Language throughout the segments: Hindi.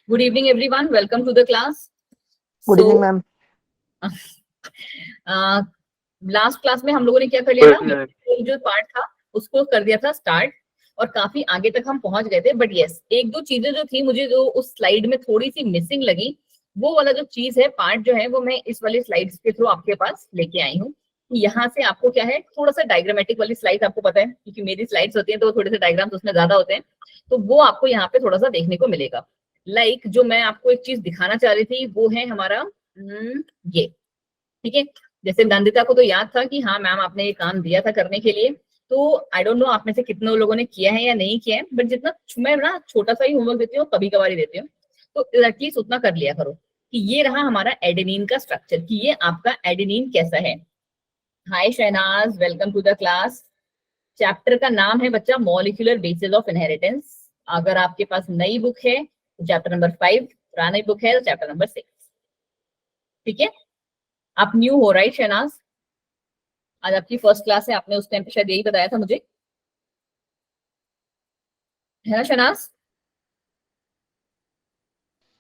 Good evening, everyone. Welcome to the class. Good evening ma'am. Last class में हम लोगों ने क्या कर लिया था, जो पार्ट था उसको कर दिया था स्टार्ट और काफी आगे तक हम पहुंच गए थे। बट यस, एक दो चीजें जो थी मुझे जो उस स्लाइड में थोड़ी सी मिसिंग लगी, वो वाला जो चीज है, पार्ट जो है, वो मैं इस वाली स्लाइड्स के थ्रू आपके पास लेके आई हूँ। यहाँ से आपको क्या है, थोड़ा सा डायग्रामेटिक वाली स्लाइड आपको पता है, क्योंकि मेरी स्लाइड्स होती हैं तो थोड़े से डायग्राम्स उसमें ज्यादा होते हैं, तो वो आपको यहाँ पे थोड़ा सा देखने को मिलेगा। लाइक जो मैं आपको एक चीज दिखाना चाह रही थी वो है हमारा ये, ठीक है। जैसे नंदिता को तो याद था कि हाँ मैम आपने ये काम दिया था करने के लिए, तो आई डोंट नो आप में से कितने लोगों ने किया है या नहीं किया है, बट जितना मैं ना छोटा सा ही होमवर्क देती हूँ, कभी कभार ही देती हूँ, तो एटलीस्ट उतना कर लिया करो कि ये रहा हमारा एडेनिन का स्ट्रक्चर, कि ये आपका एडेनिन कैसा है। Hi Shahnaz, welcome to the class. Chapter का नाम है बच्चा मॉलिक्यूलर बेसिस ऑफ इनहेरिटेंस। अगर आपके पास नई बुक है तो चैप्टर नंबर 5, पुरानी बुक है तो चैप्टर नंबर 6, ठीक है। आप न्यू हो राइट शहनाज? आज आपकी फर्स्ट क्लास है, आपने उस टाइम पे शायद यही बताया था मुझे, है ना शहनाज?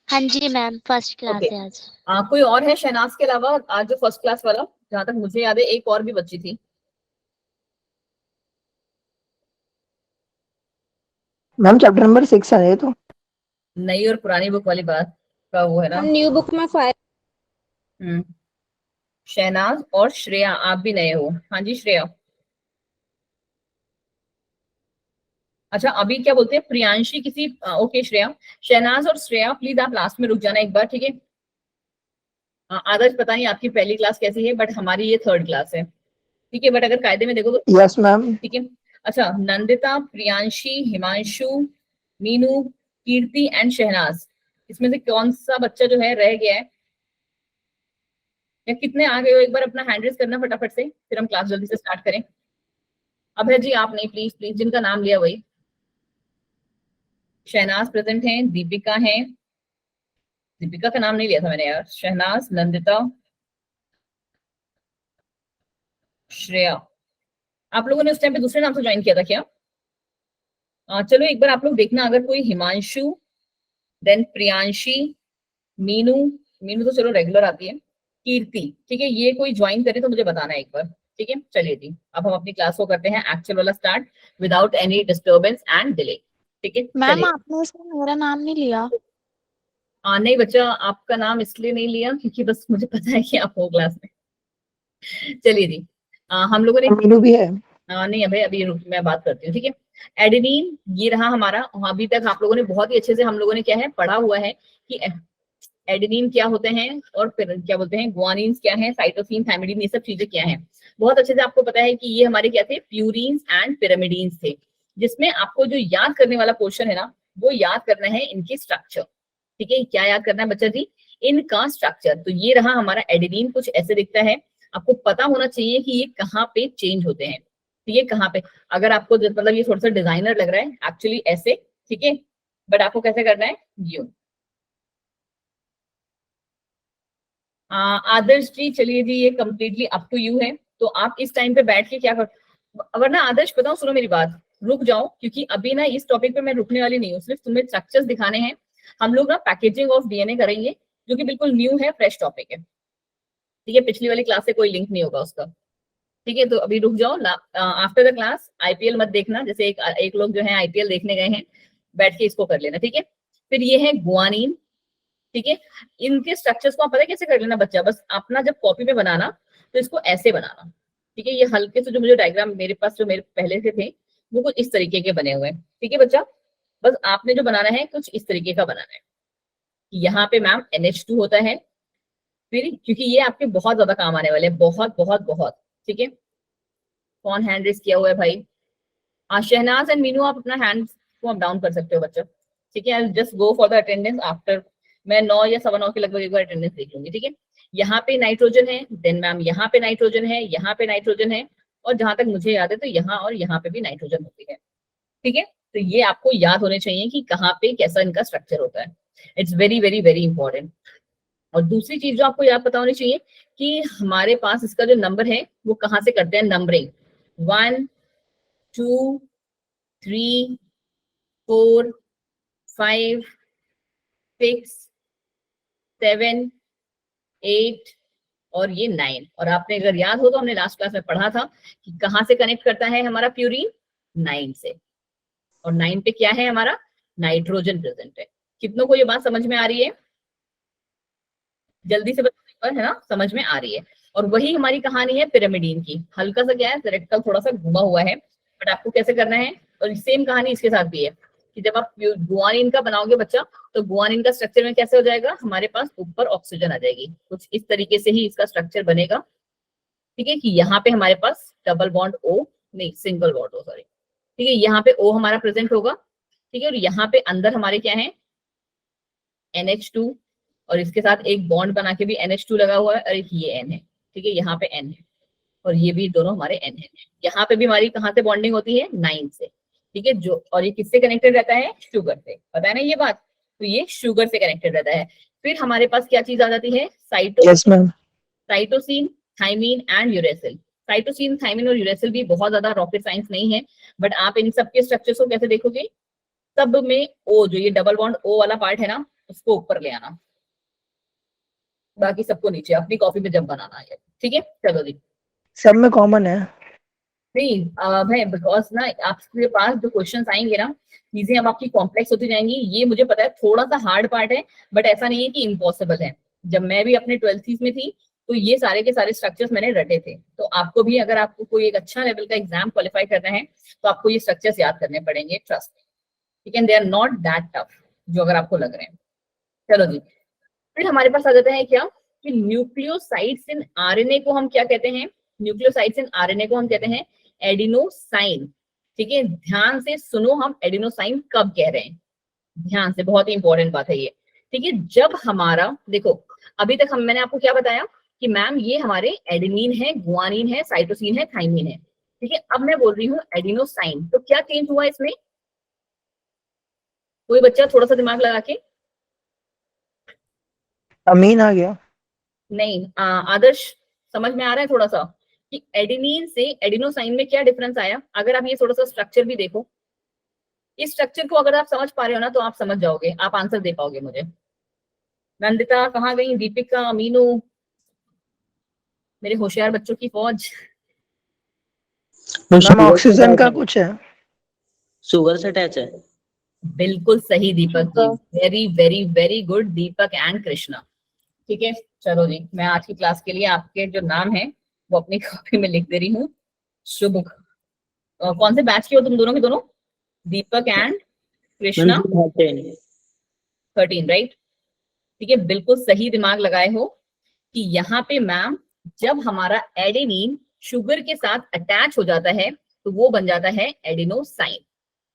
हाँ जी मैम, फर्स्ट क्लास ओके। है आज। कोई और है शहनाज के अलावा आज जो फर्स्ट क्लास वाला? जहां तक मुझे याद है एक और भी बच्ची थी। मैम चैप्टर नंबर 6 है ये तो। नई और पुरानी बुक वाली बात का वो है ना। न्यू बुक में 5। शहनाज और श्रेया, आप भी नए हो? हाँ जी श्रेया। अच्छा अभी क्या बोलते हैं, प्रियांशी किसी ओके श्रेया। शहनाज और श्रेया प्लीज आप लास्ट में रुक जाना एक बार, ठीक है। आदर्श पता नहीं आपकी पहली क्लास कैसी है, बट हमारी ये थर्ड क्लास है, ठीक है। बट अगर कायदे में देखो तो यस मैम। ठीक है। अच्छा नंदिता, प्रियांशी, हिमांशु, मीनू, कीर्ति एंड शहनाज, इसमें से कौन सा बच्चा जो है रह गया है, या कितने आ गए हो? एक बार अपना हैंड रेज करना फटाफट से, फिर हम क्लास जल्दी से स्टार्ट करें। अभय जी आप नहीं, प्लीज प्लीज, जिनका नाम लिया वही। शहनाज प्रेजेंट है, दीपिका है, दीपिका का नाम नहीं लिया था मैंने यार। शहनाज, नंदिता, श्रेया। आप लोगों ने उस टाइम पे दूसरे नाम से ज्वाइन किया था क्या? चलो एक बार आप लोग देखना, अगर कोई हिमांशु, देन प्रियांशी, मीनू, मीनू तो चलो रेगुलर आती है, कीर्ति, ठीक है, ये कोई ज्वाइन करे तो मुझे बताना एक बार, ठीक है। चलिए जी, अब हम अपनी क्लास को करते हैं एक्चुअल वाला start without any disturbance and delay, ठीक है। मैम चलिए। आपने इसमें मेरा नाम नहीं लिया। नहीं बच्चा, आपका नाम इसलिए नहीं लिया क्योंकि बस मुझे पता है कि आप हो क्लास में। चलिए जी, हम लोगों ने मीनू भी है। नहीं अभी अभी रुक, मैं बात करती हूँ, ठीक है। एडेनिन ये रहा हमारा। अभी तक आप लोगों ने बहुत ही अच्छे से हम लोगों ने क्या है पढ़ा हुआ है कि एडेनिन क्या होते हैं और फिर क्या बोलते हैं, ग्वानिन्स क्या है, साइटोसिन, थायमिडीन, ये सब चीजें क्या है, बहुत अच्छे से आपको पता है कि ये हमारे क्या थे, प्यूरिन्स एंड पिरामिडीन्स थे। जिसमें आपको जो याद करने वाला पोर्शन है ना, वो याद करना है इनकी स्ट्रक्चर, ठीक है। क्या याद करना है बच्चा जी? इनका स्ट्रक्चर। तो ये रहा हमारा एडेनिन, कुछ ऐसे दिखता है। आपको पता होना चाहिए कि ये कहाँ पे चेंज होते हैं, तो ये कहाँ पे, अगर आपको मतलब ये थोड़ा सा डिजाइनर लग रहा है एक्चुअली ऐसे, ठीक है, बट आपको कैसे करना है, यूं। आदर्श जी चलिए जी, ये कम्प्लीटली अप टू यू है, तो आप इस टाइम पे बैठ के क्या कर, वरना आदर्श बताओ, सुनो मेरी बात, रुक जाओ, क्योंकि अभी ना इस टॉपिक पे मैं रुकने वाली नहीं हूँ, सिर्फ तुम्हें स्ट्रक्चर्स दिखाने हैं। हम लोग ना पैकेजिंग ऑफ डीएनए करेंगे, जो कि बिल्कुल न्यू है, फ्रेश टॉपिक है, ठीक है। पिछली वाली क्लास से कोई लिंक नहीं होगा उसका, ठीक है। तो अभी रुक जाओ, आफ्टर द क्लास आईपीएल मत देखना, जैसे एक लोग जो है आईपीएल देखने गए हैं, बैठ के इसको कर लेना, ठीक है। फिर ये है गुआनिन, ठीक है। इनके स्ट्रक्चर्स को आप पता है कैसे कर लेना बच्चा, बस अपना जब कॉपी में बनाना तो इसको ऐसे बनाना, ठीक है। ये हल्के से जो मुझे डायग्राम मेरे पास जो मेरे पहले से थे वो कुछ इस तरीके के बने हुए हैं, ठीक है बच्चा। बस आपने जो बनाना है कुछ इस तरीके का बनाना है। यहाँ पे मैम NH2 होता है, फिर क्योंकि ये आपके बहुत ज्यादा काम आने वाले हैं, बहुत बहुत बहुत, ठीक है। कौन हैंड रेस किया हुआ है भाई? शहनाज एंड मीनू, आप अपना हैंड को अप डाउन कर सकते हो बच्चा, ठीक है। I just go for the attendance after, मैं 9 या 9:15 के लगभग एक बार अटेंडेंस देख लूंगी, ठीक है। यहाँ पे नाइट्रोजन है, देन मैम यहाँ पे नाइट्रोजन है, यहाँ पे नाइट्रोजन है, और जहां तक मुझे याद है तो यहाँ और यहाँ पे भी नाइट्रोजन होती है, ठीक है। तो ये आपको याद होने चाहिए कि कहाँ पे कैसा इनका स्ट्रक्चर होता है। It's very very very important. और दूसरी चीज जो आपको याद पता होनी चाहिए कि हमारे पास इसका जो नंबर है वो कहाँ से करते हैं नंबरिंग, 1 2 3 4 5 6, 7, 8 और ये 9। और आपने अगर याद हो तो हमने लास्ट क्लास में पढ़ा था कि कहाँ से कनेक्ट करता है हमारा प्यूरीन, 9 से। और 9 पे क्या है हमारा, नाइट्रोजन प्रेजेंट है। कितनों को ये बात समझ में आ रही है? जल्दी से बताओ, है ना, समझ में आ रही है। और वही हमारी कहानी है पिरामिडीन की। हल्का सा क्या है, रेक्टल थोड़ा सा घुमा हुआ है, बट आपको कैसे करना है। और सेम कहानी इसके साथ भी है कि जब आप गुआनिन का बनाओगे बच्चा, तो गुआनिन का स्ट्रक्चर में कैसे हो जाएगा, हमारे पास ऊपर ऑक्सीजन आ जाएगी। कुछ इस तरीके से ही इसका स्ट्रक्चर बनेगा। ठीक है, कि यहाँ पे हमारे पास डबल बॉन्ड ओ, नहीं सिंगल बॉन्ड ओ, सॉरी। ठीक है, यहाँ पे ओ हमारा प्रेजेंट होगा। ठीक है, और यहाँ पे अंदर हमारे क्या है, NH2, और इसके साथ एक बॉन्ड बना के भी NH2 लगा हुआ है, और एक ये N है। ठीक है, यहाँ पे N है और ये भी दोनों हमारे N है। यहाँ पे भी हमारी कहाँ से बॉन्डिंग होती है, 9 से। ठीक है, जो और ये किससे कनेक्टेड रहता है, शुगर से। पता है ना ये बात, तो ये शुगर से कनेक्टेड रहता है। फिर हमारे पास क्या चीज आ जाती है, yes ma'am. Cytosine, thymine and uracil. Cytosine, thymine और यूरेसिल भी बहुत ज्यादा रॉकेट साइंस नहीं है, बट आप इन सबके स्ट्रक्चर्स को कैसे देखोगे, सब में ओ, जो ये डबल बॉन्ड ओ वाला पार्ट है ना, उसको ऊपर ले आना, बाकी सबको नीचे, अपनी कॉपी में जब बनाना है। ठीक है, चलो जी। सब में कॉमन है। नहीं भाई, बिकॉज ना आपके पास जो क्वेश्चंस आएंगे ना, चीजें अब आपकी कॉम्प्लेक्स होती जाएंगी। ये मुझे पता है थोड़ा सा हार्ड पार्ट है, बट ऐसा नहीं है कि इम्पॉसिबल है। जब मैं भी अपने 12th में थी, तो ये सारे के सारे स्ट्रक्चर्स मैंने रटे थे। तो आपको भी, अगर आपको कोई एक अच्छा लेवल का एग्जाम क्वालिफाई करना है, तो आपको ये स्ट्रक्चर्स याद करने पड़ेंगे, ट्रस्ट। ठीक है, they are not that tough जो अगर आपको लग रहे हैं। चलो जी, फिर हमारे पास आ जाता है क्या, कि न्यूक्लियोसाइड्स इन आरएनए को हम क्या कहते हैं, न्यूक्लियोसाइड्स इन आरएनए को हम कहते हैं एडिनोसाइन। ठीक है, ध्यान से सुनो, हम एडिनोसाइन कब कह रहे हैं, ध्यान से, बहुत ही इंपॉर्टेंट बात है ये। ठीक है, जब हमारा, देखो अभी तक मैंने आपको क्या बताया कि मैम ये हमारे एडेनिन है, गुआनिन है, साइटोसिन है, थाइमिन है। ठीक है, अब मैं बोल रही हूँ एडिनोसाइन, तो क्या चेंज हुआ इसमें, कोई बच्चा थोड़ा सा दिमाग लगा के। अमीन आ गया। नहीं आदर्श, समझ में आ रहा है थोड़ा सा कि एडेनिन से एडिनोसाइन में क्या डिफरेंस आया? अगर आप ये थोड़ा सा स्ट्रक्चर भी देखो, इस स्ट्रक्चर को अगर आप समझ पा रहे हो ना, तो आप समझ जाओगे, आप आंसर दे पाओगे मुझे। नंदिता कहाँ गई, दीपिका, मीनू, मेरे होशियार बच्चों की फौज। मैम ऑक्सीजन का कुछ है। शुगर से अटैच है। बिल्कुल सही Deepak ji, very very very good Deepak and Krishna. ठीक है, चलो जी, मैं आज की क्लास के लिए आपके जो नाम है वो अपनी कॉपी में लिख दे रही हूँ। शुभ, कौन से बैच के हो तुम दोनों के दोनों, दीपक एंड कृष्णा? 13, राइट। ठीक है, बिल्कुल सही दिमाग लगाए हो कि यहाँ पे मैम, जब हमारा एडेनिन शुगर के साथ अटैच हो जाता है, तो वो बन जाता है एडिनोसाइन।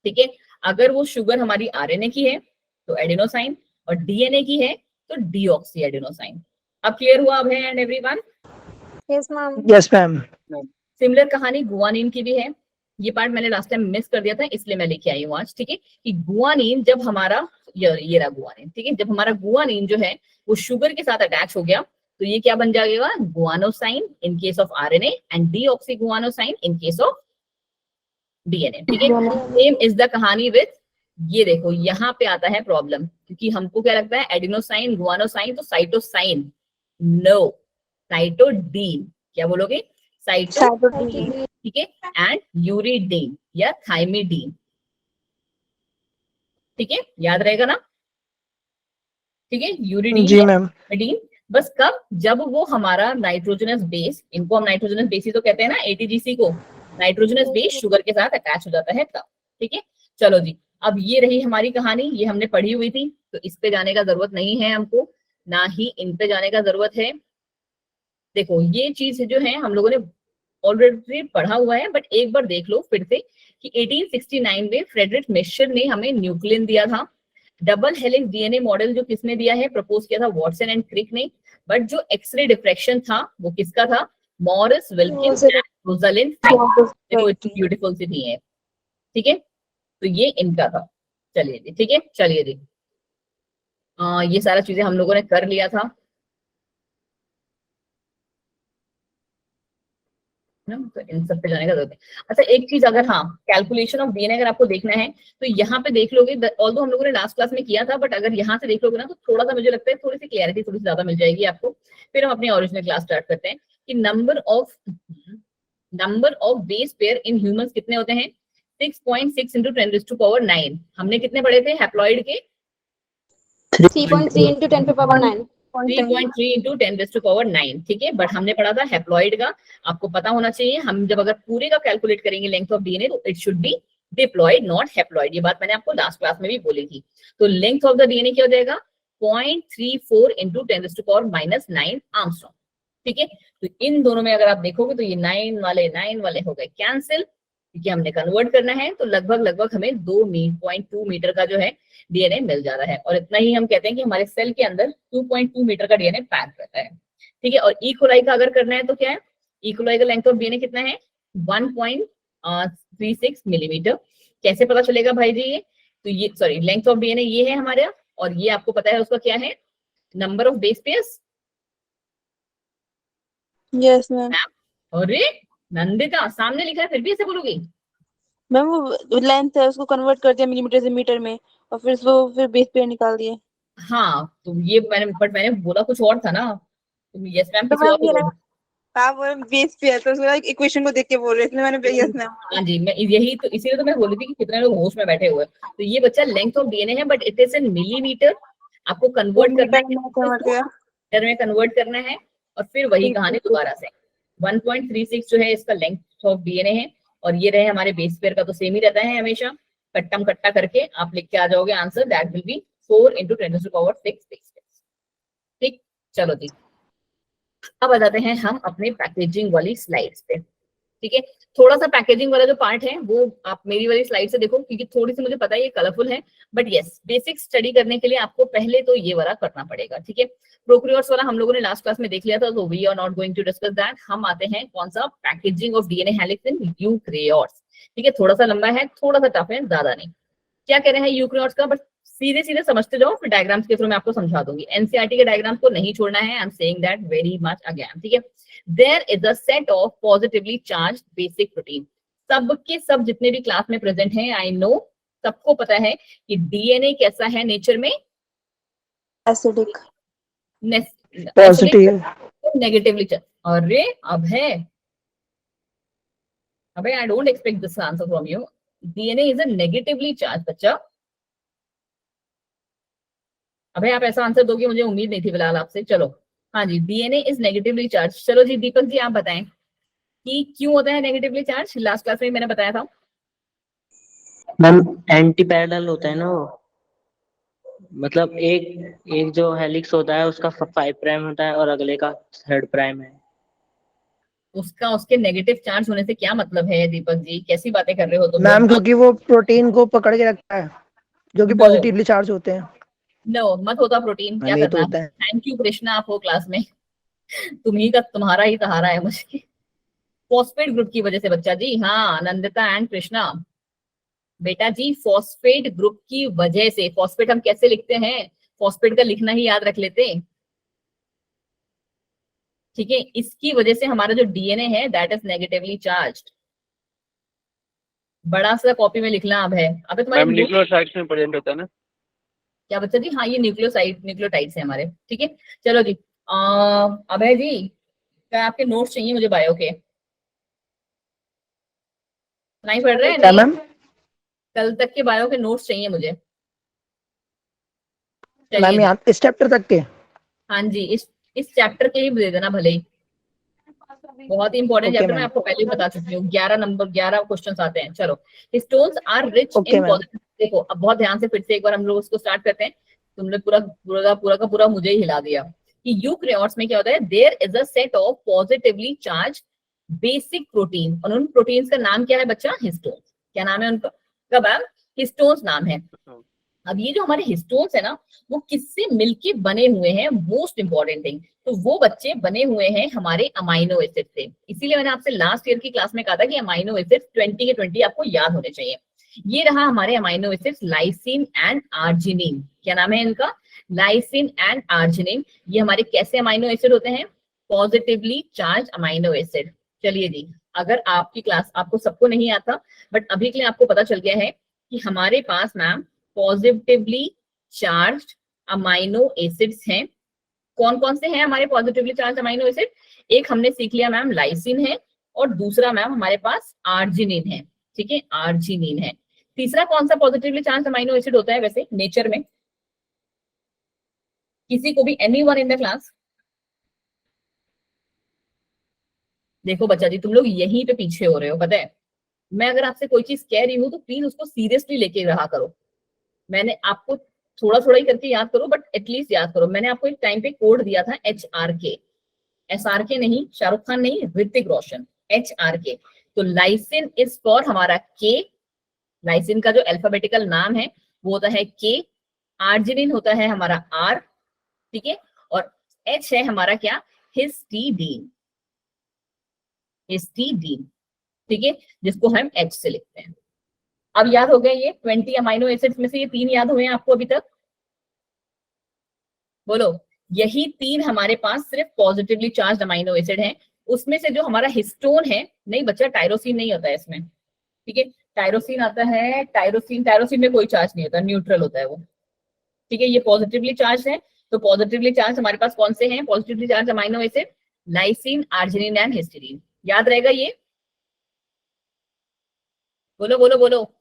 ठीक है, अगर वो शुगर हमारी आरएनए की है तो एडिनोसाइन, और डीएनए की है तो डीऑक्सी एडिनोसाइन। अब क्लियर हुआ अब है and everyone? Yes ma'am. Yes ma'am. Similar कहानी गुआनिन की भी है। ये पार्ट मैंने लास्ट टाइम मिस कर दिया था, इसलिए मैं लेके आई हूँ आज। ठीक है, कि गुआनिन जब हमारा, ये रहा गुआनिन। ठीक है, जब हमारा गुआनिन जो है वो शुगर के साथ अटैच हो गया, तो ये क्या बन जाएगा, गुआनोसाइन in case of RNA and deoxy गुआनोसाइन in case of DNA. ठीक है, सेम इज द कहानी विथ, ये देखो यहाँ पे आता है प्रॉब्लम, क्योंकि हमको क्या लगता है एडिनोसाइन, गुआनोसाइन, तो साइटोसाइन, नो, साइटोडीन। क्या बोलोगे, साइटोडीन। ठीक है, एंड यूरिडीन या थाइमिडीन। ठीक है, याद रहेगा ना? ठीक है, यूरिडीन जी या मैम। थाइमिडीन। बस कब, जब वो हमारा नाइट्रोजनस बेस, इनको हम नाइट्रोजनस बेस ही तो कहते हैं ना, एटीजीसी को, नाइट्रोजनस बेस शुगर के साथ अटैच हो जाता है तब। ठीक है, चलो जी, अब ये रही हमारी कहानी, ये हमने पढ़ी हुई थी, तो इस पे जाने का जरूरत नहीं है हमको, ना ही इन पे जाने का जरूरत है। देखो ये चीज जो है हम लोगों ने ऑलरेडी पढ़ा हुआ है, बट एक बार देख लो फिर से कि 1869 में फ्रेडरिक मिशर ने हमें न्यूक्लियन दिया था। डबल हेलिक्स डीएनए मॉडल जो किसने दिया है, प्रपोज किया था वॉटसन एंड क्रिक ने। बट जो एक्सरे डिफ्रैक्शन था वो किसका था, मॉरिस विल्किन एंड रोजालिंड फ्रिक। देखो इतनी ब्यूटीफुल सी थी है। ठीक है, तो ये इनका था। चलिए जी, ठीक है, चलिए जी, ये सारा चीजें हम लोगों ने कर लिया था। ना, तो इन सब पे जाने का जरूरत है। अच्छा एक चीज अगर हाँ कैलकुलेशन ऑफ डीएनए अगर आपको देखना है तो यहाँ पे देख लोगे, ऑल्दो हम लोगों ने लास्ट क्लास में किया था, बट अगर यहाँ से देख लोगे ना तो थोड़ा सा मुझे लगता है थोड़ी सी क्लैरिटी थोड़ी सी ज्यादा मिल जाएगी आपको। फिर हम अपनी ओरिजिनल क्लास स्टार्ट करते हैं कि number of base pair in humans कितने होते हैं, 6.6 इंटू 10⁻⁹ हमने कितने पढ़े थे हैप्लॉइड के, 3.3 into 10 to the power 9. 3.3 into 10⁻⁹ ठीक है, बट हमने पढ़ा था हैप्लॉइड का, आपको पता होना चाहिए। हम जब अगर पूरे का कैलकुलेट करेंगे लेंथ ऑफ डीएनए तो it should be diploid not haploid, ये बात मैंने आपको लास्ट क्लास में भी बोली थी। तो लेंथ ऑफ द डीएनए क्या हो जाएगा 0.34 इंटू 10⁻⁻9 आर्मस्ट्रॉन्ग, ठीक है। तो इन दोनों में अगर आप देखोगे तो ये 9 वाले हो गए कैंसिल, क्योंकि हमने कन्वर्ट करना है, तो लगभग हमें 2.2 मीटर का जो है डीएनए मिल जा रहा है। और इतना ही हम कहते हैं कि हमारे सेल के अंदर 2.2 मीटर का डीएनए पैक रहता है, ठीक है। और ई कोलाई का अगर करना है तो क्या है, ई कोलाई का लेंथ ऑफ डीएनए कितना है 1.36 मिलीमीटर। कैसे पता चलेगा भाई जी ये, तो ये सॉरी लेंथ ऑफ डीएनए ये है हमारा, और ये आपको पता है उसका क्या है number of base pairs. Yes, ma'am. अरे नंदिता सामने लिखा है फिर भी ऐसे बोलोगी। मैम वो लेंथ है उसको कन्वर्ट कर दिया मिलीमीटर से मीटर में और फिर बेस पेयर निकाल दिए। हाँ तो ये मैंने बोला कुछ और था ना, तुम यस मैम तो किसी और मैम को ये बोलो। आप बेस पेयर तो उसको इक्वेशन को देख के बोल रहे थे, मैंने यस मैम। हाँ जी, मैं यही तो इसीलिए तो मैं बोली थी कि कितने लोग होश में बैठे हुए हैं। तो ये बच्चा लेंथ ऑफ डीएनए है but it is in millimetre, आपको कन्वर्ट करना है मीटर में कन्वर्ट करना है, और फिर वही कहानी दोबारा से 1.36 जो है इसका लेंथ ऑफ डीएनए है, और ये रहे हमारे बेस पेयर का तो सेम ही रहता है हमेशा, कट्टा करके आप लिख के आ जाओगे answer, that will be 4 into 10⁻⁶ base pair, ठीक। चलो जी अब आ जाते हैं हम अपने पैकेजिंग वाली स्लाइड्स पे, ठीक है। थोड़ा सा पैकेजिंग वाला जो पार्ट है वो आप मेरी वाली स्लाइड से देखो, क्योंकि थोड़ी सी मुझे पता है ये कलरफुल है, बट यस बेसिक स्टडी करने के लिए आपको पहले तो ये वाला करना पड़ेगा, ठीक है। प्रोक्रियोर्स वाला हम लोगों ने लास्ट क्लास में देख लिया था, तो we are not going to discuss that. हम आते हैं कौन सा, packaging of DNA helix in eukaryotes, ठीक है। थोड़ा सा लंबा है, थोड़ा सा टफ है, ज्यादा नहीं। क्या कह रहे हैं यूकैरियोट्स का, बस सीधे समझते जाओ, फिर डायग्राम्स के थ्रू मैं आपको समझा दूंगी। एनसीईआरटी के डायग्राम्स को नहीं छोड़ना है, I am saying that very much again, ठीक है। There is a set of positively charged basic protein, सबके सब जितने भी क्लास में प्रेजेंट हैं, आई नो सबको पता है कि डीएनए कैसा है नेचर में, एसिडिक पॉजिटिव नेगेटिवली चार्ज। अरे अबे I don't expect this answer from you, DNA is a negatively charge बच्चा। अबे आप ऐसा आंसर दोगे मुझे उम्मीद नहीं थी फिलहाल आपसे। चलो हाँ जी, डीएनए इज नेगेटिवली चार्ज। चलो जी दीपक जी आप बताएं कि क्यों होता है नेगेटिवली चार्ज, लास्ट क्लास में मैंने बताया था। मैम एंटी पैरेलल होता है ना वो, मतलब एक जो हेलिक्स होता है उसका 5 प्राइम होता है और अगले का 3 प्राइम है। उसका उसके नेगेटिव चार्ज होने से क्या मतलब है दीपक जी, कैसी बातें कर रहे हो तुम मैम, लोग? क्योंकि वो प्रोटीन को पकड़ के रखता है जो कि No. पॉजिटिवली चार्ज होते हैं। नो मत होता प्रोटीन, क्या ये तो करना। होता है। थैंक यू कृष्णा, आप हो क्लास में तुम्हारा ही सहारा है मुझे। फॉस्फेट ग्रुप की वजह से बच्चा जी, हाँ नंदिता एंड कृष्णा बेटा जी, फॉस्फेट ग्रुप की वजह से। फॉस्फेट हम कैसे लिखते हैं, फॉस्फेट का लिखना ही याद रख लेते, ठीक है। इसकी वजह से हमारा जो डीएनए है दैट इज नेगेटिवली चार्ज्ड। बड़ा सा कॉपी में लिखना अब है। अबे तुम्हारे न्यूक्लियोसाइड्स में प्रेजेंट होता है ना क्या बच्चा जी, हाँ ये न्यूक्लियोटाइड्स है हमारे, ठीक है। चलो जी अभय जी क्या आपके नोट्स चाहिए मुझे बायो के, नहीं पढ़ रहे हैं? क्या नहीं, मैम? कल तक के बायो के नोट्स चाहिए मुझे। चलिए मैम जी, यहाँ इस चैप्टर तक के? हाँ जी इस चैप्टर के ही दे देना भले ही, बहुत ही इंपॉर्टेंट ओके चैप्टर, मैं मैम। तो आपको पहले ही बता चुकी हूँ। 11 क्वेश्चन आते हैं। चलो, histones are rich okay in ma'am. Positive. देखो अब बहुत ध्यान से फिर से एक बार हम लोग उसको स्टार्ट करते हैं। तुमने पूरा का पूरा मुझे ही हिला दिया कि यूकैरियोट्स में क्या होता है, there is a set of positively charge basic protein, और उन प्रोटीन्स का नाम क्या है बच्चा, हिस्टोन्स। क्या नाम है उनका, कब हिस्टोन्स नाम है। अब ये जो हमारे हिस्टोन्स है ना, वो किससे मिलके बने हुए हैं, मोस्ट इंपॉर्टेंट थिंग, तो वो बच्चे बने हुए हैं हमारे अमाइनो एसिड से। इसीलिए मैंने आपसे लास्ट ईयर की क्लास में कहा था कि अमाइनो एसिड 20 के 20 आपको याद होने चाहिए। ये रहा हमारे amino acid, lysine and arginine. क्या नाम है इनका, लाइसिन एंड आर्जिनिन। ये हमारे कैसे अमाइनो एसिड होते हैं, पॉजिटिवली चार्ज अमाइनो एसिड। चलिए जी, अगर आपकी क्लास आपको सबको नहीं आता, बट अभी के लिए आपको पता चल गया है कि हमारे पास ma'am positively charged amino acids हैं। कौन कौन से हैं हमारे पॉजिटिवली चार्ज अमाइनो एसिड? एक हमने सीख लिया मैम लाइसिन है, और दूसरा मैम हमारे पास आर्जिनिन है। ठीक है, आर्जिनिन है। तीसरा कौन सा पॉजिटिवली चार्ज अमाइनो एसिड होता है वैसे नेचर में? किसी को भी, एनीवन इन द क्लास? देखो बच्चा जी, तुम लोग यहीं पे पीछे हो रहे हो, पता है। मैं अगर आपसे कोई चीज कह रही हूँ तो प्लीज उसको सीरियसली लेके रहा करो। मैंने आपको थोड़ा थोड़ा ही करके याद करो, बट एटलीस्ट याद करो। मैंने आपको एक टाइम पे कोड दिया था HRK, SRK नहीं, शाहरुख खान नहीं, ऋतिक रोशन, HRK। तो लाइसिन इज फॉर हमारा K, लाइसिन का जो अल्फाबेटिकल नाम है वो होता है K, आर्जिनिन होता है हमारा R, ठीक है, और H है हमारा क्या? हिस्टीडीन, हिस्टीडीन, ठीक है, जिसको हम H से लिखते हैं। अब याद हो गया ये 20 अमाइनो एसिड्स में से ये 3 याद हुए हैं आपको अभी तक? बोलो, यही 3 हमारे पास सिर्फ पॉजिटिवली चार्ज अमाइनो एसिड हैं। उसमें से जो हमारा हिस्टोन है, नहीं बच्चा टायरोसिन नहीं होता है इसमें, ठीक है, टायरोसिन आता है, टायरोसिन, टायरोसिन में कोई चार्ज नहीं होता, न्यूट्रल होता है वो, ठीक है। ये पॉजिटिवली चार्ज है, तो पॉजिटिवली चार्ज हमारे पास कौन से हैं positively charge amino acid? Lysine, arginine and histidine. याद रहेगा ये? बोलो बोलो बोलो।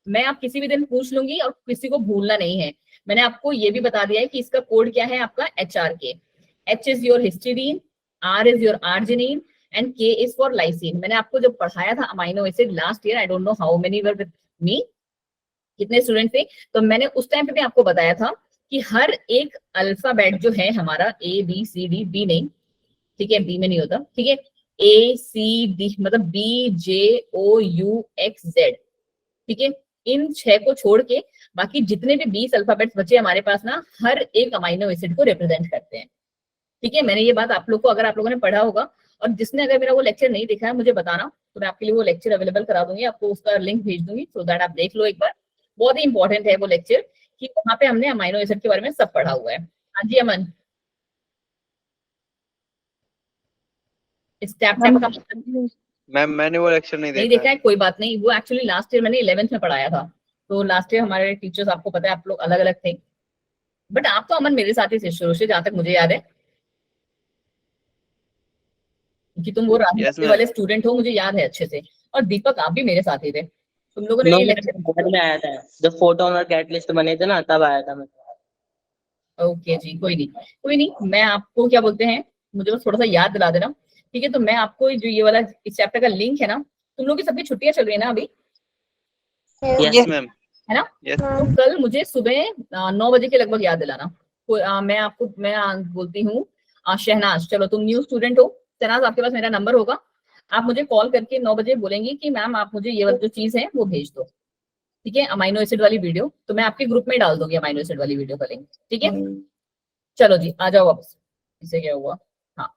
मैं आप किसी भी दिन पूछ लूंगी और किसी को भूलना नहीं है। मैंने आपको ये भी बता दिया है कि इसका कोड क्या है आपका? HRK। H is your histidine, R is your arginine and K is for lysine. मैंने आपको जब पढ़ाया था amino acid last year, I don't know how many were with me, कितने स्टूडेंट थे, तो मैंने उस टाइम पे भी आपको बताया था कि हर एक अल्फाबेट जो है हमारा ABCD, B नहीं, ठीक है, B में नहीं होता, ठीक है, ACD मतलब BJOUXZ, ठीक है, इन 6 को छोड़ के बाकी जितने भी 20 अल्फाबेट्स बचे हमारे पास ना, हर एक अमाइनो एसिड को रिप्रेजेंट करते हैं, ठीक है। मैंने ये बात आप लोग को, अगर आप लोगों ने पढ़ा होगा, और जिसने अगर मेरा वो लेक्चर नहीं देखा है मुझे बताना, तो मैं आपके लिए वो लेक्चर अवेलेबल करा दूंगी, आपको उसका लिंक भेज दूंगी, सो दैट आप देख लो एक बार। बहुत ही इंपॉर्टेंट है वो लेक्चर, कि वहां पे हमने अमाइनो एसिड के बारे में सब पढ़ा हुआ है। हाँ जी अमन, स्टेप का मतलब मैम मैंने वो लेक्चर नहीं नहीं देखा देखा है, कोई बात नहीं। वो एक्चुअली लास्ट ईयर मैंने 11th में पढ़ाया था, तो लास्ट ईयर हमारे टीचर्स आपको पता है आप लोग अलग अलग थे, बट आप तो अमन मेरे साथ ही थे शुरू से, जहां तक मुझे याद है, क्योंकि तुम वो राजनीति Yes, ma'am. वाले स्टूडेंट हो, मुझे याद है अच्छे से। और दीपक आप भी मेरे साथ ही थे, तुम लोगों ने नो ये मैं लेक्चर। बाद में आया था, जब फोटोन और कैटलिस्ट बने थे ना, तब आया था मैं। ओके जी, कोई नहीं कोई नहीं, मैं आपको क्या बोलते हैं, मुझे बस थोड़ा सा याद दिला देना, ठीक है। तो मैं आपको जो ये वाला इस चैप्टर का लिंक है ना, तुम लोग की सबकी छुट्टियां चल रही है ना अभी, यस मैम, है ना? यस तो कल मुझे सुबह 9 बजे के लगभग याद दिलाना। मैं आपको बोलती हूँ शहनाज, चलो तुम न्यू स्टूडेंट हो, शहनाज आपके पास मेरा नंबर होगा, आप मुझे कॉल करके 9 बजे बोलेंगे कि मैम आप मुझे ये वाली जो चीज है वो भेज दो, ठीक है, अमाइनो एसिड वाली वीडियो। तो मैं आपके ग्रुप में डाल दूंगी अमाइनो एसिड वाली वीडियो का लिंक, ठीक है। चलो जी आ जाओ वापस, इससे क्या हुआ? हाँ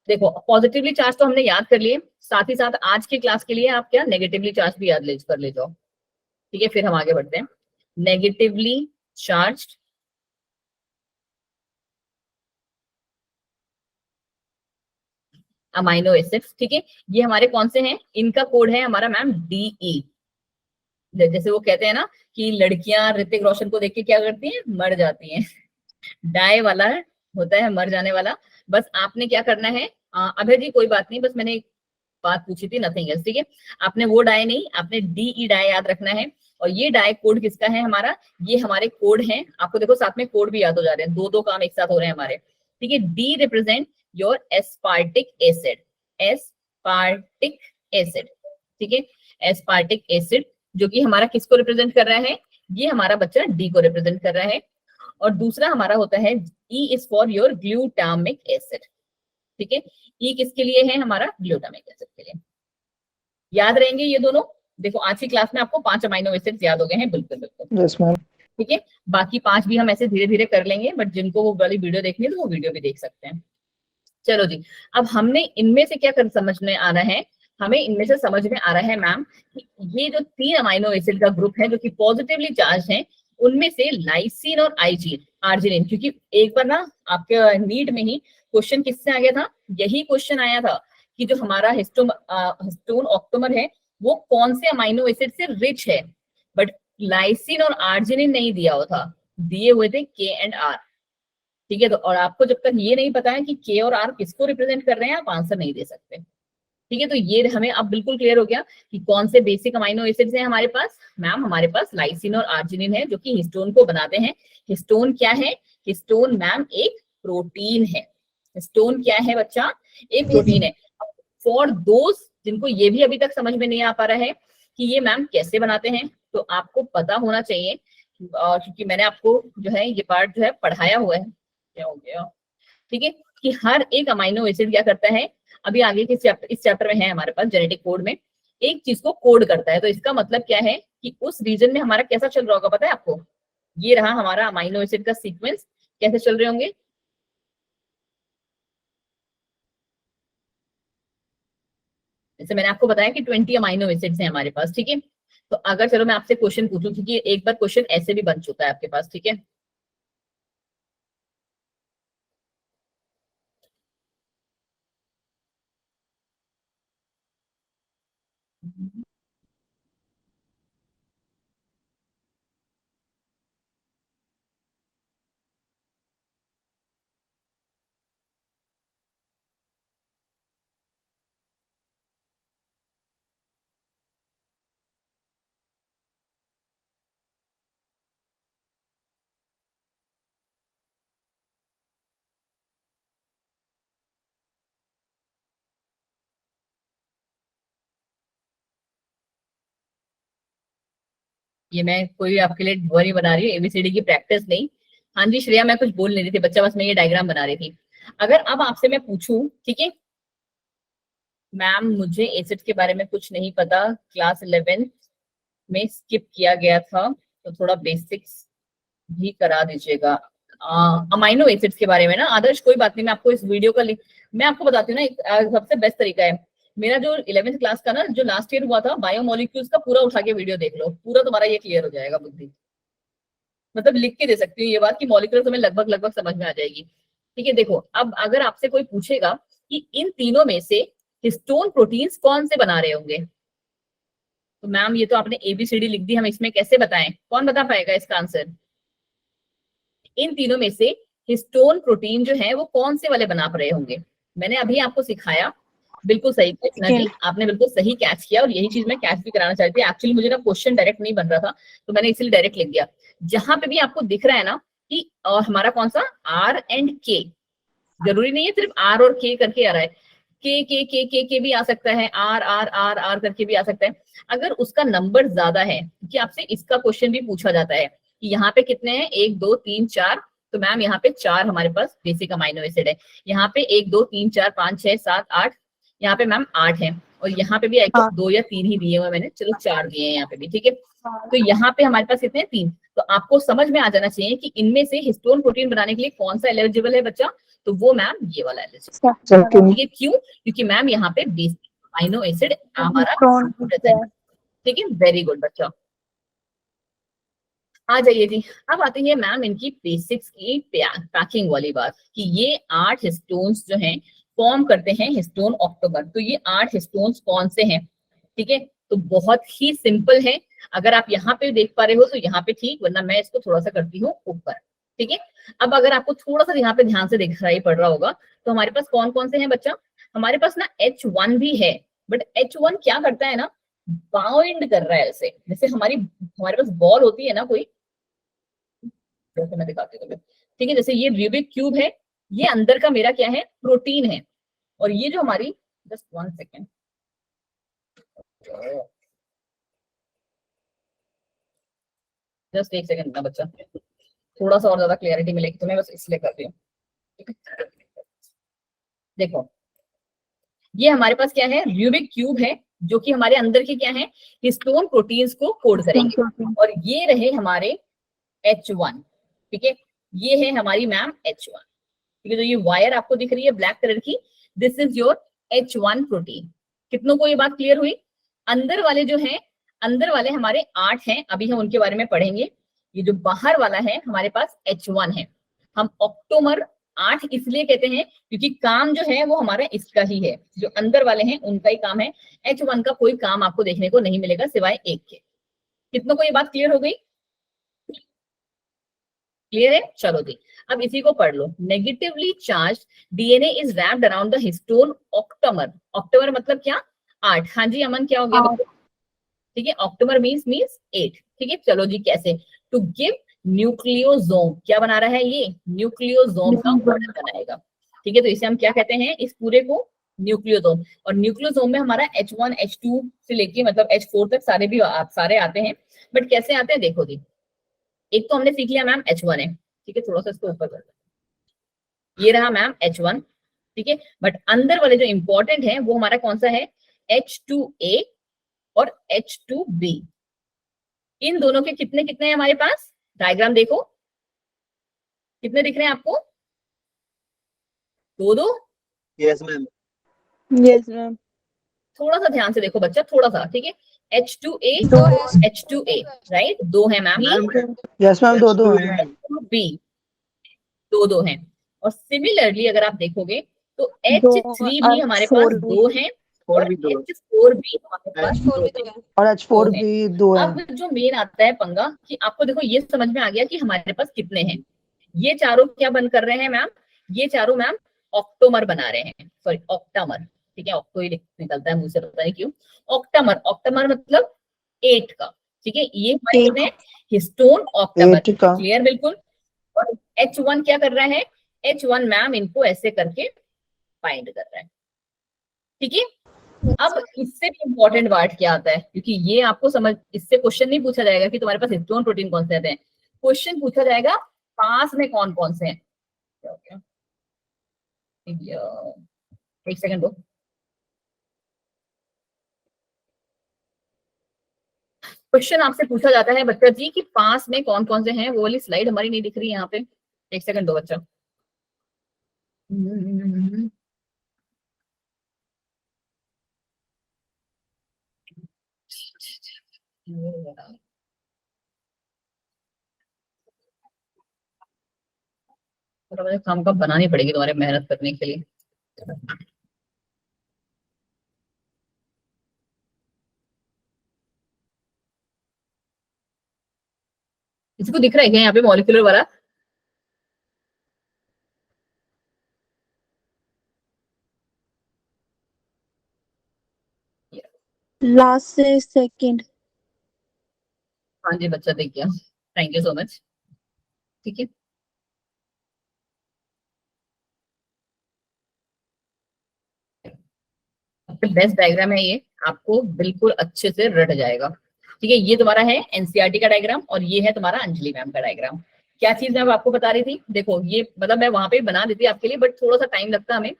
देखो, पॉजिटिवली चार्ज तो हमने याद कर लिए, साथ ही साथ आज की क्लास के लिए आप क्या नेगेटिवली चार्ज भी याद कर ले जाओ, ठीक है, फिर हम आगे बढ़ते हैं। नेगेटिवली चार्ज्ड अमाइनो एसिड्स, ठीक है, ये हमारे कौन से हैं? इनका कोड है हमारा मैम DE। जैसे वो कहते हैं ना कि लड़कियां ऋतिक रोशन को देख के क्या करती हैं? मर जाती हैं। डाई वाला होता है मर जाने वाला। बस आपने क्या करना है, अभय जी कोई बात नहीं, बस मैंने एक बात पूछी थी, नथिंग एल्स, ठीक है। आपने वो डाई नहीं, आपने DE डाई याद रखना है। और ये डाई कोड किसका है हमारा? ये हमारे कोड हैं, आपको देखो साथ में कोड भी याद हो जा रहे हैं, दो काम एक साथ हो रहे हैं हमारे, ठीक है। D represent your aspartic acid, aspartic acid, ठीक है, एस्पार्टिक एसिड, जो कि हमारा किसको रिप्रेजेंट कर रहा है? ये हमारा बच्चा D को रिप्रेजेंट कर रहा है। और दूसरा हमारा होता है E is for your glutamic acid, ठीक है, E किसके लिए है? हमारा ग्लूटामिक एसिड के लिए। याद रहेंगे ये दोनों? देखो आज की क्लास में आपको 5 अमाइनो एसिड्स याद हो गए हैं, बिल्कुल बिल्कुल, यस मैम। ठीक है। बाकी 5 भी हम ऐसे धीरे धीरे कर लेंगे, बट जिनको वो वाली वीडियो देखनी है तो वो वीडियो भी देख सकते हैं। चलो जी, अब हमने इनमें से क्या कर समझ में आ रहा है? हमें इनमें से समझ में आ रहा है मैम कि ये जो 3 अमाइनो एसिड का ग्रुप है जो कि पॉजिटिवली चार्ज है, उनमें से लाइसिन और आर्जिनिन, क्योंकि एक बार ना आपके नीट में ही क्वेश्चन किससे आ गया था? यही क्वेश्चन आया था कि जो हमारा हिस्टोन ऑक्टोमर है वो कौन से अमाइनो एसिड से रिच है, बट लाइसिन और आर्जिनिन नहीं दिया हुआ था, दिए हुए थे के एंड आर। ठीक है, तो और आपको जब तक ये नहीं पता है कि के और आर किसको रिप्रेजेंट कर रहे हैं, आप आंसर नहीं दे सकते। ठीक है, तो ये हमें अब बिल्कुल क्लियर हो गया कि कौन से बेसिक अमाइनो एसिड्स हैं हमारे पास। मैम हमारे पास लाइसिन और आर्जिनिन है जो कि हिस्टोन को बनाते हैं। हिस्टोन क्या है? हिस्टोन मैम एक प्रोटीन है। हिस्टोन क्या है बच्चा? एक प्रोटीन है। फॉर दोज जिनको ये भी अभी तक समझ में नहीं आ पा रहा है कि ये मैम कैसे बनाते हैं, तो आपको पता होना चाहिए, क्योंकि मैंने आपको जो है ये पार्ट जो है पढ़ाया हुआ है। क्या हो गया? ठीक है, कि हर एक अमाइनो एसिड क्या करता है, अभी आगे के इस चैप्टर में है हमारे पास जेनेटिक कोड में, एक चीज को कोड करता है। तो इसका मतलब क्या है कि उस रीजन में हमारा कैसा चल रहा होगा पता है आपको? ये रहा हमारा अमाइनो एसिड का सीक्वेंस, कैसे चल रहे होंगे? जैसे मैंने आपको बताया कि 20 अमाइनो एसिड्स हैं हमारे पास। ठीक है, तो अगर चलो मैं आपसे क्वेश्चन पूछूं, क्योंकि एक बार क्वेश्चन ऐसे भी बन चुका है आपके पास। ठीक है, ये मैं कोई आपके लिए ड्राइंग बना रही हूँ, एबीसीडी की प्रैक्टिस नहीं। हाँ जी श्रेया, मैं कुछ बोल नहीं रही थी बच्चा, बस मैं ये डायग्राम बना रही थी। अगर अब आपसे मैं पूछूं, ठीक है मैम मुझे एसिड के बारे में कुछ नहीं पता, क्लास 11 में स्किप किया गया था, तो थोड़ा बेसिक्स भी करा दीजिएगा अमाइनो एसिड्स के बारे में ना। आदर्श कोई बात नहीं, मैं आपको इस वीडियो का लिंक मैं आपको बताती हूँ ना। सबसे बेस्ट तरीका है, मेरा जो 11th क्लास का ना जो लास्ट ईयर हुआ था बायोमोलिक्यूल्स का, पूरा उठा के वीडियो देख लो, पूरा तुम्हारा ये क्लियर हो जाएगा बुद्धि। मतलब लिख के दे सकती हूँ ये बात कि मॉलिक्यूलर तुम्हें लगभग लगभग समझ में आ जाएगी। ठीक है, देखो अब अगर आपसे कोई पूछेगा कि इन तीनों में से हिस्टोन प्रोटीन्स कौन से बना रहे होंगे, तो मैम ये तो आपने एबीसीडी लिख दी, हम इसमें कैसे बताएं? कौन बता पाएगा इसका आंसर? इन तीनों में से हिस्टोन प्रोटीन जो है वो कौन से वाले बना रहे होंगे? मैंने अभी आपको सिखाया, बिल्कुल सही कृष्णा जी, आपने बिल्कुल सही कैच किया, और यही चीज मैं कैच भी कराना चाहती थी। एक्चुअली मुझे ना क्वेश्चन डायरेक्ट नहीं बन रहा था, तो मैंने इसलिए डायरेक्ट लिख दिया। जहां पे भी आपको दिख रहा है ना कि हमारा कौन सा आर एंड के, जरूरी नहीं है सिर्फ आर और के करके आ रहा है, के भी आ सकता है, आर आर आर आर करके भी आ सकता है। अगर उसका नंबर ज्यादा है, कि आपसे इसका क्वेश्चन भी पूछा जाता है कि यहाँ पे कितने हैं, 1 2 3 4, तो मैम यहाँ पे 4 हमारे पास बेसिक अमाइनो एसिड है। यहाँ पे 1 2 3 4 5 6 7 8, यहाँ पे मैम 8 है, और यहाँ पे भी आई थिंक 2 या 3 ही दिए हुए मैंने, चलो 4 दिए हैं यहाँ पे भी। ठीक है, तो यहाँ पे हमारे पास कितने हैं? 3। तो आपको समझ में आ जाना चाहिए कि इनमें से हिस्टोन प्रोटीन बनाने के लिए कौन सा एलिजिबल है बच्चा, तो वो मैम ये वाला एलिजिबल। ठीक है, क्यों? क्योंकि मैम यहाँ पे बेसिक अमाइनो एसिड हमारा प्रेजेंट है। ठीक है, वेरी गुड बच्चा, आ जाइए जी। अब आती है मैम इनकी बेसिक्स की पैकिंग वाली बात, कि ये 8 हिस्टोन्स जो हैं फॉर्म करते हैं हिस्टोन ऑक्टोमर। तो ये 8 हिस्टोन्स कौन से हैं? ठीक है, तो बहुत ही सिंपल है। अगर आप यहाँ पे देख पा रहे हो तो यहाँ पे ठीक, वरना मैं इसको थोड़ा सा करती हूँ ऊपर। ठीक है, अब अगर आपको थोड़ा सा यहाँ पे ध्यान से दिखाई पड़ रहा होगा, तो हमारे पास कौन कौन से हैं बच्चा? हमारे पास ना H1 भी है, बट H1 क्या करता है ना, बाउंड कर रहा है ऐसे, जैसे हमारे पास बॉल होती है ना कोई, जैसे मैं दिखाती हूँ। ठीक है, जैसे ये रूबिक क्यूब है, ये अंदर का मेरा क्या है, प्रोटीन है, और ये जो हमारी, जस्ट 1 सेकेंड, जस्ट 1 सेकेंड ना बच्चा, थोड़ा सा और ज्यादा क्लियरिटी मिलेगी तुम्हें, बस इसलिए कर रही हूँ। देखो ये हमारे पास क्या है, रूबिक क्यूब है, जो कि हमारे अंदर के क्या है, हिस्टोन प्रोटीन्स को कोड करेंगे, और ये रहे हमारे H1। ठीक है, ये है हमारी मैम H1। ठीक है, तो ये वायर आपको दिख रही है ब्लैक कलर की, this is your H1 protein. कितनों को ये बात क्लियर हुई? अंदर वाले जो हैं, अंदर वाले हमारे 8 हैं, अभी हम उनके बारे में पढ़ेंगे। ये जो बाहर वाला है हमारे पास H1 है। हम ऑक्टोमर 8 इसलिए कहते हैं क्योंकि काम जो है वो हमारा इसका ही है, जो अंदर वाले हैं उनका ही काम है। H1 का कोई काम आपको देखने को नहीं मिलेगा सिवाय एक के। कितनों को ये बात क्लियर हो गई? क्लियर है? चलो जी, अब इसी को पढ़ लो। Negatively charge DNA is wrapped around the histone octamer. Octamer मतलब क्या? 8। हाँ जी अमन, क्या हो गया बच्चों? ठीक है, ऑक्टामर मींस 8। ठीक है, चलो जी कैसे? To give nucleosome. क्या बना रहा है ये? न्यूक्लियोसोम का मॉडल बनाएगा। ठीक है, तो इसे हम क्या कहते हैं? इस पूरे को न्यूक्लियोसोम। और न्यूक्लियोसोम में हमारा H1 H2 से लेके मतलब H4 तक सारे भी सारे आते हैं। बट कैसे आते हैं देखो जी, एक तो हमने सीख लिया मैम H1 है। ठीक है, थोड़ा सा इसको ऊपर कर दो। ये रहा मैम H1। ठीक है, बट अंदर वाले जो इंपॉर्टेंट है वो हमारा कौन सा है? H2A और H2B। इन दोनों के कितने कितने हैं हमारे पास? डायग्राम देखो, कितने दिख रहे हैं आपको? 2 यस मैम। Yes ma'am. थोड़ा सा ध्यान से देखो बच्चा, थोड़ा सा। ठीक है, H2A H2A राइट, 2 है मैम। यस मैम, 2 हैं। H2B 2 हैं। और सिमिलरली अगर आप देखोगे तो H3 भी हमारे पास 2 हैं और H4 भी हमारे पास 2 हैं। और H4 भी 2 है। अब जो मेन आता है पंगा कि आपको देखो ये समझ में आ गया कि हमारे पास कितने हैं। ये चारों क्या बन कर रहे हैं मैम? ये चारों मैम ऑक्टोमर बना रहे हैं, सॉरी ऑक्टामर। ठीक है, ऑक्टो ही निकलता है मुंह से, पता नहीं क्यों। ऑक्टामर, ऑक्टामर मतलब 8 का। ठीक है, ये हमारे हैं हिस्टोन ऑक्टामर। क्लियर बिल्कुल। और H1 क्या कर रहा है? H1 मैम इनको ऐसे करके फाइंड कर रहा है। ठीक है, अब इससे भी इम्पोर्टेंट वर्ड क्या आता है, क्योंकि ये आपको समझ, इससे क्वेश्चन नहीं पूछा जाएगा कि तुम्हारे पास हिस्टोन प्रोटीन कौन से आते हैं। क्वेश्चन पूछा जाएगा पास में कौन कौन से हैं। क्या एक सेकंड दो। क्वेश्चन आपसे पूछा जाता है बच्चा जी कि पास में कौन कौन से हैं। वो वाली स्लाइड हमारी नहीं दिख रही है यहाँ पे, एक सेकंड दो बच्चा। तो मुझे काम का बनानी पड़ेगी तुम्हारे मेहनत करने के लिए। इसको दिख रहा है क्या यहाँ पे मॉलिक्यूलर वाला? लास्ट से सेकंड। हाँ जी बच्चा देख गया, थैंक यू सो मच। ठीक है, बेस्ट डायग्राम है ये, आपको बिल्कुल अच्छे से रट जाएगा। ठीक है, ये तुम्हारा है एनसीईआरटी का डायग्राम और ये है तुम्हारा अंजलि मैम का डायग्राम। क्या चीज मैं आपको बता रही थी, देखो ये मतलब मैं वहां पे बना देती आपके लिए, बट थोड़ा सा टाइम लगता हमें,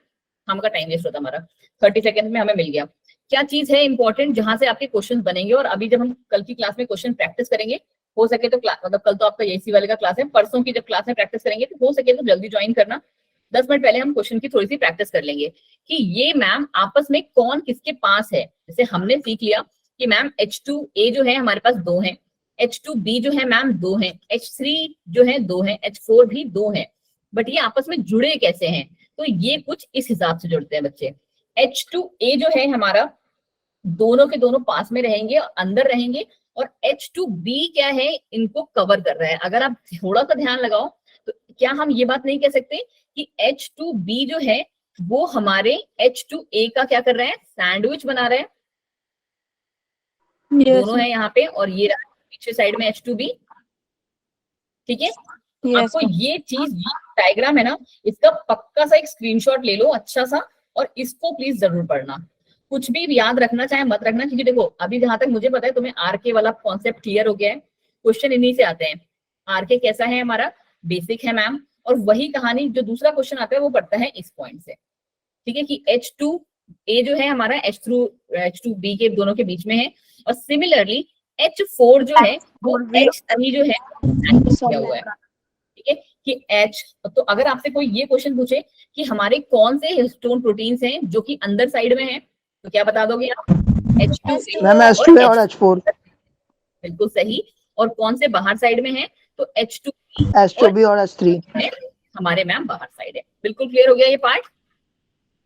हम का टाइम वेस्ट होता हमारा। 30 सेकंड में हमें मिल गया। क्या चीज है इंपॉर्टेंट जहां से आपके क्वेश्चन बनेंगे। और अभी जब हम कल की क्लास में क्वेश्चन प्रैक्टिस करेंगे, हो सके तो मतलब कल तो आपका एसी वाले का क्लास है, परसों की जब क्लास में प्रैक्टिस करेंगे तो हो सके तो जल्दी ज्वाइन करना। 10 मिनट पहले हम क्वेश्चन की थोड़ी सी प्रैक्टिस कर लेंगे कि ये मैम आपस में कौन किसके पास है। जैसे हमने सीख लिया कि मैम H2A जो है हमारे पास 2 हैं, H2B जो है मैम 2 हैं, H3 जो है 2 हैं, H4 भी 2 हैं। बट ये आपस में जुड़े कैसे हैं? तो ये कुछ इस हिसाब से जुड़ते हैं बच्चे। H2A जो है हमारा, दोनों के दोनों पास में रहेंगे और अंदर रहेंगे। और H2B क्या है, इनको कवर कर रहा है। अगर आप थोड़ा सा ध्यान लगाओ तो क्या हम ये बात नहीं कह सकते कि H2B जो है वो हमारे H2A का क्या कर रहा है? सैंडविच बना रहा है। दोनों है यहाँ पे और ये पीछे साइड में H2B। ठीक है, आपको ये चीज डायग्राम है ना, इसका पक्का सा एक स्क्रीनशॉट ले लो अच्छा सा, और इसको प्लीज जरूर पढ़ना। कुछ भी याद रखना चाहे मत रखना, क्योंकि देखो अभी जहां तक मुझे पता है तुम्हें आरके वाला कॉन्सेप्ट क्लियर हो गया है। क्वेश्चन इन्हीं से आते हैं। आरके कैसा है हमारा? बेसिक है मैम। और वही कहानी जो दूसरा क्वेश्चन आता है वो पड़ता है इस पॉइंट से। ठीक है, कि H2A जो है हमारा H2B के दोनों के बीच में है। और सिमिलरली H4 जो है वो H3 जो है किया हुआ है। ठीक है, कि H, तो अगर आपसे कोई ये क्वेश्चन पूछे कि हमारे कौन से हिस्टोन प्रोटीन्स हैं जो कि अंदर साइड में है, तो क्या बता दोगे आप? H2A मैम H2A और H4। बिल्कुल सही। और कौन से बाहर साइड में है? तो H2B और H3। हमारे मैम बाहर साइड है। बिल्कुल क्लियर हो गया ये पार्ट?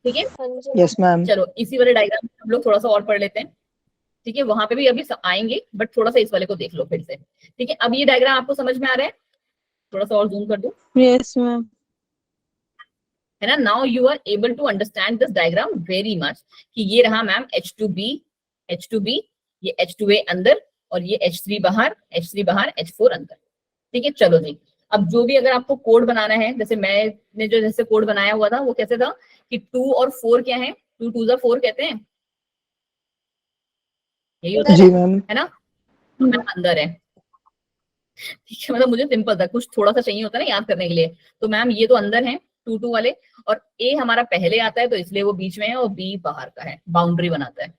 ठीक है, यस मैम। चलो इसी वाले डायग्राम हम लोग थोड़ा सा और पढ़ लेते हैं। ठीक है, वहां पे भी अभी आएंगे, बट थोड़ा सा इस वाले को देख लो फिर से। ठीक है, अब ये डायग्राम आपको समझ में आ रहा है? थोड़ा सा और जूम कर दूं, यस मैम। है ना? Now you are able to understand this diagram very much कि ये रहा मैम H2B, ये H2A अंदर और ये H3 बाहर, H3 बाहर, H4 अंदर। ठीक है, चलो जी, अब जो भी अगर आपको कोड बनाना है, जैसे मैंने जो जैसे कोड बनाया हुआ था वो कैसे था कि 2 और 4 क्या है, 2 2 4 कहते हैं, यही होता जी मैम। है ना? मैम अंदर है। ठीक है, मतलब मुझे सिंपल था, कुछ थोड़ा सा चाहिए होता है ना याद करने के लिए। तो मैम ये तो अंदर है 2 2 वाले, और ए हमारा पहले आता है तो इसलिए वो बीच में है, और बी बाहर का है, बाउंड्री बनाता है।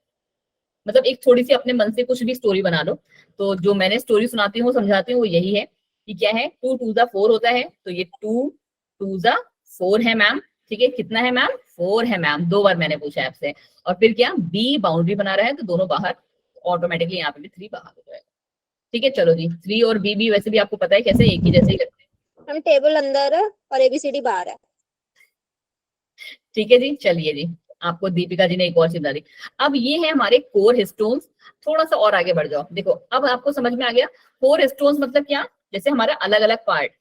मतलब एक थोड़ी सी अपने मन से कुछ भी स्टोरी बना लो। तो जो मैंने स्टोरी सुनाती हूँ समझाती हूँ वो यही है कि क्या है, 2 2 4 होता है, तो ये 2 2 4 है मैम। ठीक है, कितना है मैम? 4 है मैम, 2 बार मैंने पूछा है आपसे। और फिर क्या, बी बाउंड्री बना रहा है तो दोनों बाहर, ऑटोमेटिकली यहाँ पे भी 3 बाहर हो जाएगा। ठीक है, चलो जी, 3 और बी भी वैसे भी आपको पता है कैसे, एक ही जैसे ही लगते हैं। हम टेबल अंदर है और एबीसीडी बाहर है। ठीक है जी, चलिए जी, आपको दीपिका जी ने एक और चीज दी। अब ये है हमारे कोर हिस्टोन्स। थोड़ा सा और आगे बढ़ जाओ, देखो अब आपको समझ में आ गया कोर हिस्टोन्स मतलब क्या। जैसे हमारा अलग अलग पार्ट,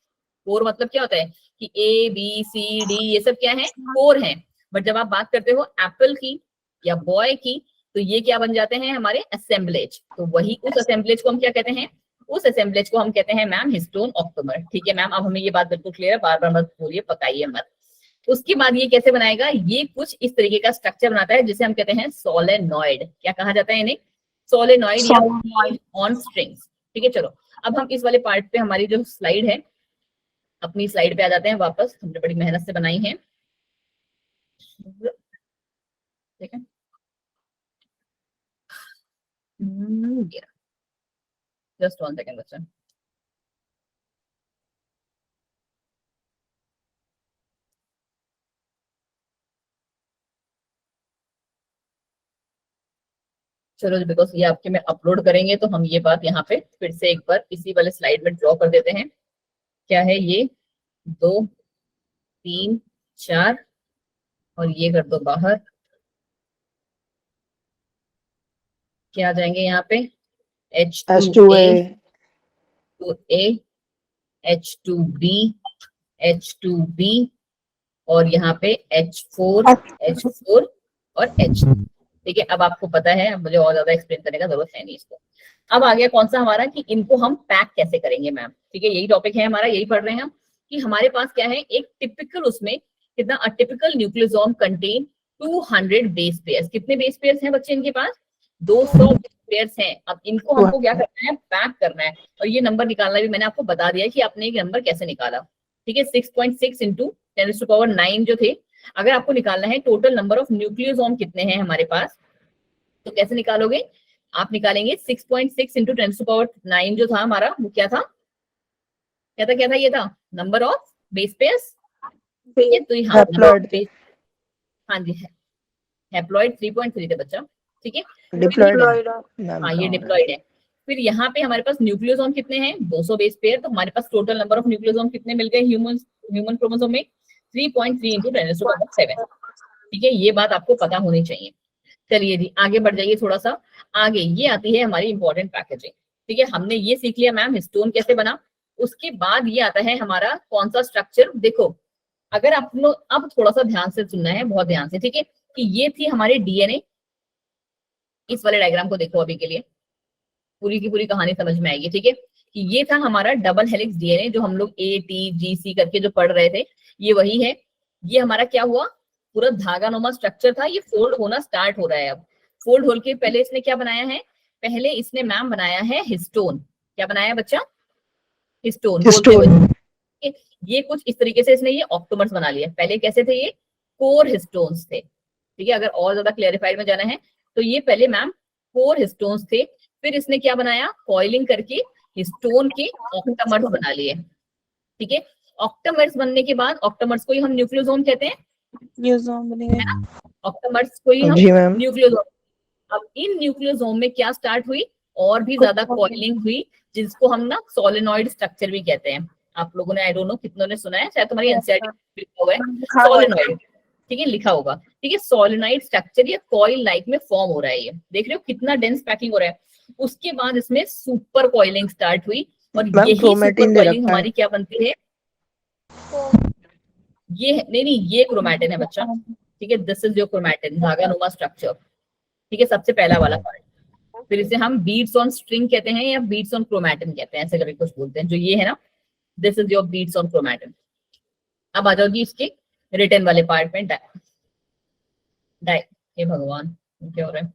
कोर मतलब क्या होता है कि ए बी सी डी ये सब क्या है, कोर है। बट जब आप बात करते हो एप्पल की या बॉय की, तो ये क्या बन जाते हैं हमारे असेंबलेज। तो वही उस असेंबलेज को हम क्या कहते हैं, उस असेंबलेज को हम कहते हैं मैम हिस्टोन ऑक्टोमर। ठीक है मैम, अब हमें ये बात बिल्कुल क्लियर है, बार बार मत बोलिए, पकाइए मत। उसके बाद ये कैसे बनाएगा, ये कुछ इस तरीके का स्ट्रक्चर बनाता है जिसे हम कहते हैं सोलेनॉइड। क्या कहा जाता है इन्हें? सोलेनॉइड या ऑन स्ट्रिंग्स। ठीक है, चलो अब हम इस वाले पार्ट पे, हमारी जो स्लाइड है, अपनी स्लाइड पे आ जाते हैं वापस। हमने बड़ी मेहनत से बनाई है, ठीक है। जस्ट 1 सेकंड बच्चा। चलो, बिकॉज ये आपके में अपलोड करेंगे तो हम ये बात यहाँ पे फिर से एक बार इसी वाले स्लाइड में ड्रॉ कर देते हैं। क्या है ये, 2 3 4 और ये कर दो बाहर। क्या आ जाएंगे यहाँ पे, H2A, H2A, H2B, H2B और यहाँ पे H4 H4 और H। ठीक है, अब आपको पता है, अब मुझे और ज्यादा एक्सप्लेन करने का जरूरत है नहीं इसको। अब आ गया कौन सा हमारा, कि इनको हम पैक कैसे करेंगे मैम। ठीक है, यही टॉपिक है हमारा, यही पढ़ रहे हैं हम कि हमारे पास क्या है, एक टिपिकल उसमें कितना, a typical nucleosome contain 200 base pairs. कितने बेस पेयर्स हैं बच्चे इनके पास? 200 बेस पेयर्स हैं। अब इनको हमको क्या करना है, पैक करना है। और ये नंबर निकालना भी मैंने आपको बता दिया कि आपने ये नंबर कैसे निकाला। ठीक है, 6.6 इंटू 10⁻⁹ जो थे। अगर आपको निकालना है टोटल नंबर ऑफ न्यूक्लियोसोम कितने हैं हमारे पास, तो कैसे निकालोगे आप? निकालेंगे 6.6 इंटू 10⁻⁹ जो था हमारा, वो क्या था, क्या था, ये था नंबर ऑफ बेस पेयर्स। तो यहाँ हैप्लॉइड, हाँ जी, हैप्लॉइड 3.3 थे बच्चा। ठीक है, डिप्लॉइड। हाँ ये डिप्लॉइड है। फिर यहाँ पे हमारे पास न्यूक्लियोसोम कितने हैं, 200 बेस पेयर। तो हमारे पास टोटल नंबर ऑफ न्यूक्लियोसोम कितने मिल गए ह्यूमन क्रोमोसोम में, 3.3 इंटू 10⁻⁷। ठीक है, ये बात आपको पता होनी चाहिए। चलिए जी, आगे बढ़ जाइए थोड़ा सा आगे। ये आती है हमारी इंपॉर्टेंट पैकेजिंग। ठीक है, हमने ये सीख लिया मैम हिस्टोन कैसे बना। उसके बाद ये आता है हमारा कौन सा स्ट्रक्चर। देखो, अगर आप लोग अब थोड़ा सा ध्यान से सुनना है, बहुत ध्यान से, ठीक है, कि ये थी हमारी डीएनए। इस वाले डायग्राम को देखो अभी के लिए, पूरी की पूरी कहानी समझ में आएगी। ठीक है, कि ये था हमारा डबल हेलिक्स डीएनए जो हम लोग ATGC करके जो पढ़ रहे थे, ये वही है। ये हमारा क्या हुआ, पूरा धागानुमा स्ट्रक्चर था, ये फोल्ड होना स्टार्ट हो रहा है। अब फोल्ड होल के पहले इसने क्या बनाया है, पहले इसने मैम बनाया है हिस्टोन। क्या बनाया है बच्चा? हिस्टोन। ये कुछ इस तरीके से इसने ये ऑक्टोमर्स बना लिया। पहले कैसे थे, ये कोर हिस्टोन्स थे। ठीक है, अगर और ज्यादा क्लैरिफाइड में जाना है तो ये पहले मैम कोर हिस्टोन्स थे। फिर इसने क्या बनाया, कॉइलिंग करके हिस्टोन के ऑक्टोमर्स बना लिए। ठीक है, ऑक्टोमर्स बनने के बाद, ऑक्टोमर्स को ही हम न्यूक्लियोसोम कहते हैं, ऑक्टोमर्स को ही हम न्यूक्लियोसोम। अब इन न्यूक्लियोसोम में क्या स्टार्ट हुई, और भी ज्यादा कॉइलिंग हुई, जिसको हम ना सोलेनॉइड स्ट्रक्चर भी कहते हैं। आप लोगों ने आई डोंट नो कितनों ने सुना है, शायद तुम्हारी एनसीईआरटी लिखा हुआ है लिखा हुआ है। सोलेनॉइड, ठीक है, लिखा होगा, ठीक है। सोलेनॉइड स्ट्रक्चर या कॉइल लाइक में फॉर्म हो रहा है, ये देख रहे हो कितना डेंस पैकिंग हो रहा है। उसके बाद इसमें सुपर कॉइलिंग स्टार्ट हुई और मैम यही सुपर क्रोमेटिन दे कॉइलिंग रखा है। हमारी क्या बनती है, ये नहीं ये क्रोमैटिन है बच्चा, ठीक है। दिस इज योर क्रोमैटिन, धागा नुमा स्ट्रक्चर, ठीक है, सबसे पहला वाला पार्ट। फिर इसे हम बीड्स ऑन स्ट्रिंग कहते हैं या बीड्स ऑन क्रोमैटिन कहते हैं, ऐसे करके कुछ बोलते हैं। जो ये है ना, this is your beads on chromatin. अब आ जाओ जी इसके रिटर्न वाले पार्ट में, हे भगवान क्या हो रहा है,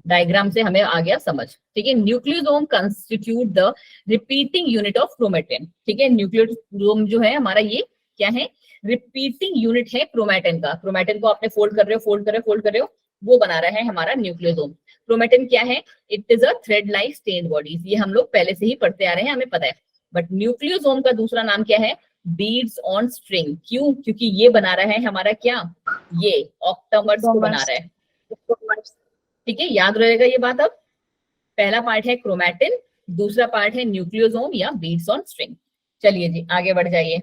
डायग्राम से हमें आ गया समझ, ठीक है। Nucleosome constitute the repeating unit of chromatin, ठीक है। न्यूक्लियोसोम जो है हमारा ये क्या है, रिपीटिंग यूनिट है क्रोमैटिन का। क्रोमैटिन को आपने फोल्ड कर रहे हो, फोल्ड कर रहे हो, फोल्ड कर रहे हो, वो बना रहा है हमारा न्यूक्लियोसोम। क्रोमैटिन क्या है, it is a thread like stained bodies, ये हम लोग पहले से ही पढ़ते आ रहे हैं, हमें पता है। बट न्यूक्लियोसोम का दूसरा नाम क्या है, बीड्स ऑन स्ट्रिंग। क्यों, क्योंकि ये बना रहा है हमारा क्या, ये ऑक्टामर्स को बना रहा है, ठीक है। याद रहेगा ये बात। अब पहला पार्ट है क्रोमैटिन, दूसरा पार्ट है न्यूक्लियोसोम या बीड्स ऑन स्ट्रिंग। चलिए जी आगे बढ़ जाइए,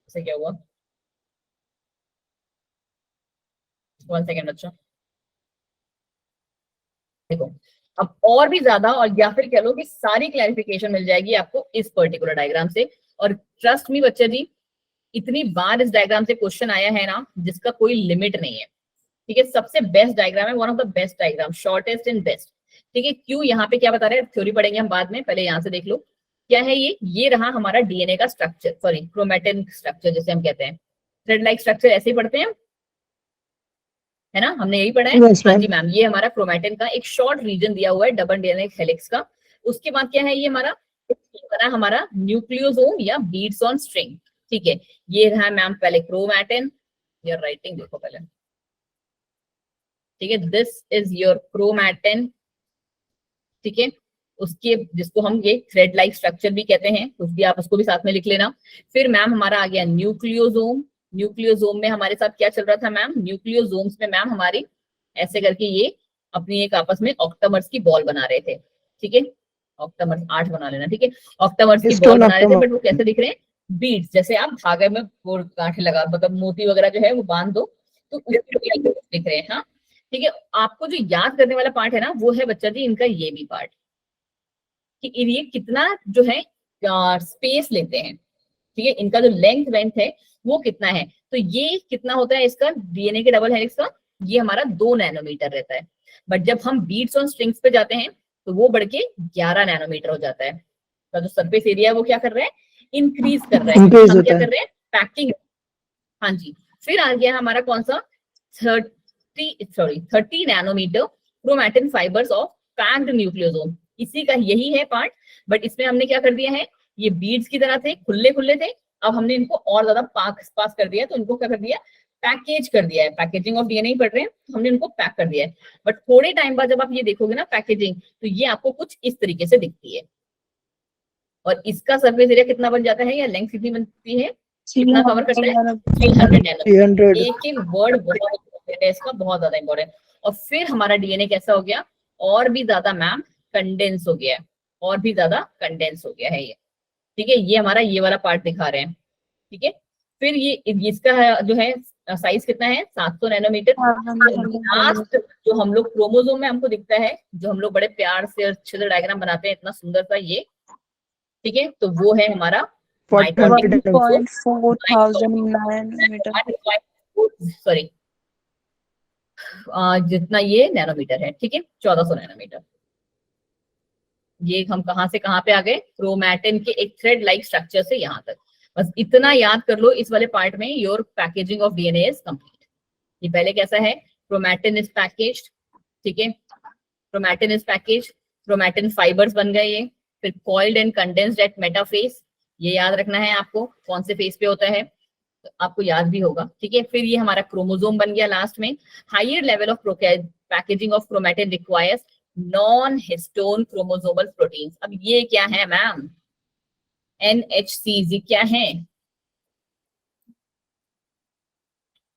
से क्या हुआ, 1 सेकेंड बच्चों। देखो अब और भी ज्यादा, और या फिर कह लो कि सारी क्लैरिफिकेशन मिल जाएगी आपको इस पर्टिकुलर डायग्राम से। और ट्रस्ट मी बच्चे जी, इतनी बार इस डायग्राम से क्वेश्चन आया है ना जिसका कोई लिमिट नहीं है, ठीक है। सबसे बेस्ट डायग्राम है, one of the best diagram, shortest and best, ठीक है। क्यों, यहाँ पे क्या बता रहे हैं, थ्योरी पढ़ेंगे हम बाद में, पहले यहाँ से देख लो क्या है ये रहा हमारा डीएनए का स्ट्रक्चर, सॉरी क्रोमैटिन स्ट्रक्चर जिसे हम कहते हैं। थ्रेड लाइक स्ट्रक्चर ऐसे ही पढ़ते हैं, है ना, हमने यही पढ़ा है। Yes, हाँ ma'am. जी मैम, ये हमारा क्रोमैटिन का एक शॉर्ट रीजन दिया हुआ है डबल डीएनए हेलिक्स का। उसके बाद क्या है, ये बना हमारा न्यूक्लियोसोम या बीड्स ऑन स्ट्रिंग, ठीक है। ये रहा मैम पहले क्रोमैटिन, योर राइटिंग देखो पहले, ठीक है। दिस इज योर क्रोमैटिन, ठीक है। उसके जिसको हम ये थ्रेड लाइक स्ट्रक्चर भी कहते हैं, कुछ भी आप उसको भी साथ में लिख लेना। फिर मैम हमारा आ गया न्यूक्लियोसोम। न्यूक्लियोसोम में हमारे साथ क्या चल रहा था मैम, न्यूक्लियोसोम्स में मैम हमारी ऐसे करके ये अपनी एक आपस में ऑक्टामर्स की बॉल बना रहे थे, ठीक है। ऑक्टामर्स 8 बना लेना, ठीक है। ऑक्टामर्स की बॉल बना रहे थे, बट वो कैसे दिख रहे हैं, बीड्स, जैसे आप धागे में वो गांठें लगा, मतलब मोती वगैरह जो है वो बांध दो तो उसके दिख रहे हैं, हाँ ठीक है। आपको जो याद करने वाला पार्ट है ना, वो है बच्चा जी इनका ये भी पार्ट, कि ये कितना जो है स्पेस लेते हैं, ठीक है। इनका जो लेंथ है वो कितना है, तो ये कितना होता है इसका डीएनए के डबल हेलिक्स का, ये हमारा 2 नैनोमीटर रहता है। बट जब हम बीड्स ऑन स्ट्रिंग्स पे जाते हैं तो वो बढ़ के 11 नैनोमीटर हो जाता है। तो जो सरफेस एरिया है वो क्या कर रहा है, इंक्रीज कर रहा है। हम क्या कर रहे हैं, पैकिंग, हाँ जी। फिर आ गया हमारा कौन सा 30 nanometer chromatin fibres of packed nucleosome, इसी का यही है पार्ट। बट इसमें हमने क्या कर दिया है, ये बीड्स की तरह थे, खुले खुले थे, अब हमने इनको और ज्यादा पास कर दिया, तो इनको क्या कर दिया, पैकेज कर दिया है। पैकेजिंग ऑफ डीएनए ही पढ़ रहे हैं, हमने इनको पैक कर दिया है। बट थोड़े टाइम बाद जब आप ये देखोगे ना पैकेजिंग, तो ये आपको कुछ इस तरीके से दिखती है। और इसका सरफेस एरिया कितना बन जाता है, या लेंथ कितनी बनती है, कितना कवर करता है, 300 नैनो। एक एक वर्ड बहुत इंपॉर्टेंट है इसका, बहुत ज्यादा इंपॉर्टेंट। और फिर हमारा डीएनए कैसा हो गया, और भी ज्यादा मैम कंडेंस हो गया है, और भी ज्यादा कंडेंस हो गया है ये, ठीक है। ये हमारा ये वाला पार्ट दिखा रहे हैं, ठीक है। फिर ये इसका जो है साइज कितना है, 700 नैनोमीटर। लास्ट जो हम लोग क्रोमोसोम में हमको दिखता है, जो हम लोग बड़े प्यार से और अच्छे से डायग्राम बनाते हैं, इतना सुंदर सा ये, ठीक है, तो वो है हमारा 1.4000 सॉरी जितना ये नैनोमीटर है, ठीक है, 1400 नैनोमीटर। ये हम कहां से कहां पे आ गए, क्रोमैटिन के एक थ्रेड लाइक स्ट्रक्चर से यहां तक। बस इतना याद कर लो इस वाले पार्ट में, your packaging of DNA is complete. ये पहले कैसा है, क्रोमैटिन इज पैकेज्ड, ठीक है, chromatin is packaged, chromatin fibres बन गए ये। फिर coiled and condensed at metaphase, ये याद रखना है आपको, कौन से फेज पे होता है, तो आपको याद भी होगा, ठीक है। फिर ये हमारा क्रोमोसोम बन गया लास्ट में। Higher level of packaging of chromatin requires non histone chromosomal proteins. अब ये क्या है मैम, NHCs, ये क्या है,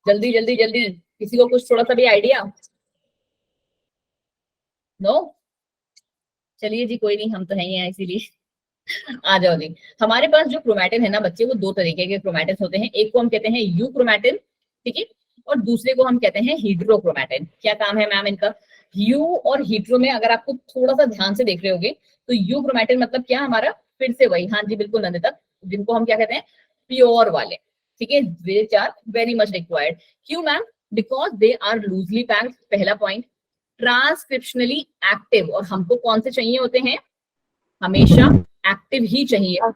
जल्दी जल्दी जल्दी, किसी को कुछ थोड़ा सा भी आइडिया, नो चलिए जी कोई नहीं, हम तो हैं ही हैं इसीलिए आ जाओ जी। हमारे पास जो क्रोमैटिन है ना बच्चे, वो दो तरीके के क्रोमैटिन होते हैं। एक को हम कहते हैं यू क्रोमैटिन, ठीक है, और दूसरे को हम कहते हैं हीट्रोक्रोमैटिन। क्या काम है मैम इनका? यू और हीट्रो में अगर आपको थोड़ा सा ध्यान से देख रहे होगे तो यू क्रोमैटिन मतलब क्या हमारा, फिर से वही, हाँ जी बिल्कुल नंदिता, जिनको हम क्या कहते हैं, प्योर वाले, ठीक है, which are very much required. क्यों ma'am? Because they are loosely packed, पहला पॉइंट। ट्रांसक्रिप्शनली एक्टिव, और हमको कौन से चाहिए होते हैं? हमेशा एक्टिव ही चाहिए,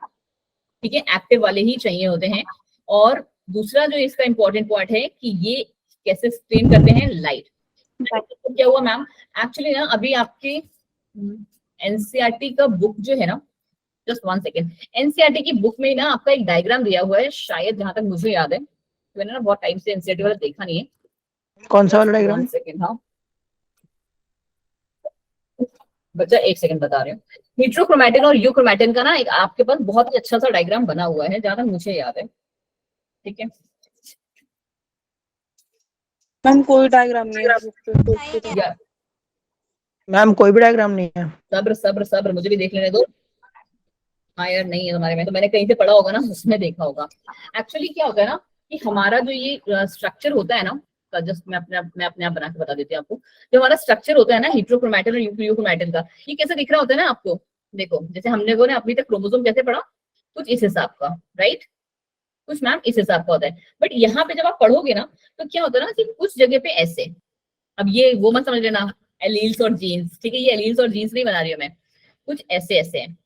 ठीक है, एक्टिव वाले ही चाहिए होते हैं। और दूसरा जो इसका इंपॉर्टेंट पॉइंट है कि ये कैसे स्ट्रेन करते हैं, लाइट। तो क्या हुआ मैम, एक्चुअली ना अभी आपके एनसीईआरटी का बुक जो है ना, जस्ट 1 सेकेंड, एनसीईआरटी की बुक में ना आपका एक डायग्राम दिया हुआ है शायद, जहां तक मुझे याद है, मैंने ना बहुत टाइम से एनसीईआरटी वाला देखा नहीं है। कौन सा वाला डायग्राम? 1 सेकेंड, हाँ बच्चा 1 सेकंड बता रहे हो। हीट्रोक्रोमैटिन और यूक्रोमैटिन का ना एक आपके पास बहुत ही अच्छा सा डायग्राम बना हुआ है, जहां तक मुझे याद है, ठीक है। मैम कोई डायग्राम नहीं है। या मैम कोई भी डायग्राम नहीं है। सब्र सब्र सब्र, मुझे भी देख लेने दो। हाँ यार नहीं है तुम्हारे में, तो मैंने कहीं से पढ़ा होगा ना, उसमें देखा होगा। एक्चुअली क्या होता है ना कि हमारा जो ये स्ट्रक्चर होता है ना, जस्ट मैं अपने आप बना के बता देती हूँ आपको। जो हमारा स्ट्रक्चर होता है ना हीट्रोक्रोमैटिन और यूक्रोमैटिन का, ये कैसे दिख रहा होता है ना आपको? देखो जैसे हमने वो ना अभी तक क्रोमोसोम कैसे पढ़ा, कुछ इस हिसाब का, राइट, कुछ मैम इस हिसाब का होता है। बट यहाँ पे जब आप पढ़ोगे ना तो क्या होता है ना कि कुछ जगह पे ऐसे, अब ये वो मत समझ लेना एलील्स और जीन्स, ठीक है, ये एलील्स और जीन्स नहीं बना रही हूँ मैं, कुछ ऐसे ऐसे है।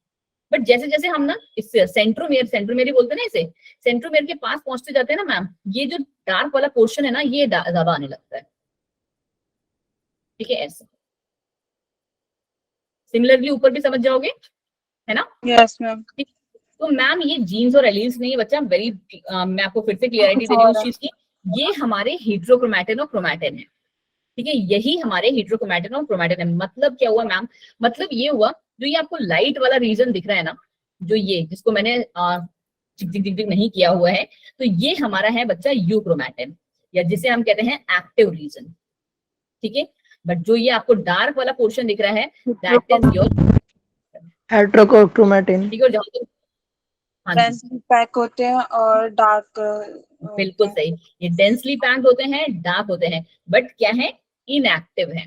बट जैसे जैसे हम ना इससे सेंट्रोमेयर ही बोलते हैं ना इसे, सेंट्रोमेयर के पास पहुंचते जाते हैं ना मैम, ये जो डार्क वाला पोर्शन है ना ये ज्यादा आने लगता है, ठीक है, ऐसे। सिमिलरली ऊपर भी समझ जाओगे, है ना? Yes ma'am. तो मैम ये जीन्स और एलील्स नहीं है बच्चा, मैं आपको फिर से क्लियरिटी दे रही हूँ उस चीज की, ये हमारे हीट्रोक्रोमैटिन और क्रोमैटिन है, ठीक है, यही हमारे हीट्रोक्रोमैटिन और क्रोमैटिन है। मतलब क्या हुआ मैम? मतलब ये हुआ, जो ये आपको लाइट वाला रीजन दिख रहा है ना, जो ये जिसको मैंने टिक टिक टिक टिक नहीं किया हुआ है, तो ये हमारा है बच्चा यूक्रोमैटिन, या जिसे हम कहते हैं एक्टिव रीजन, ठीक है। बट जो ये आपको डार्क वाला पोर्शन दिख रहा है, दैट इज योर हेट्रोक्रोमैटिन। ठीक है। और जहां तक हाँ जी डेंसली पैक होते हैं और डार्क बिल्कुल सही, ये डेंसली पैक्ड होते हैं, डार्क होते हैं, बट क्या है, इनएक्टिव है,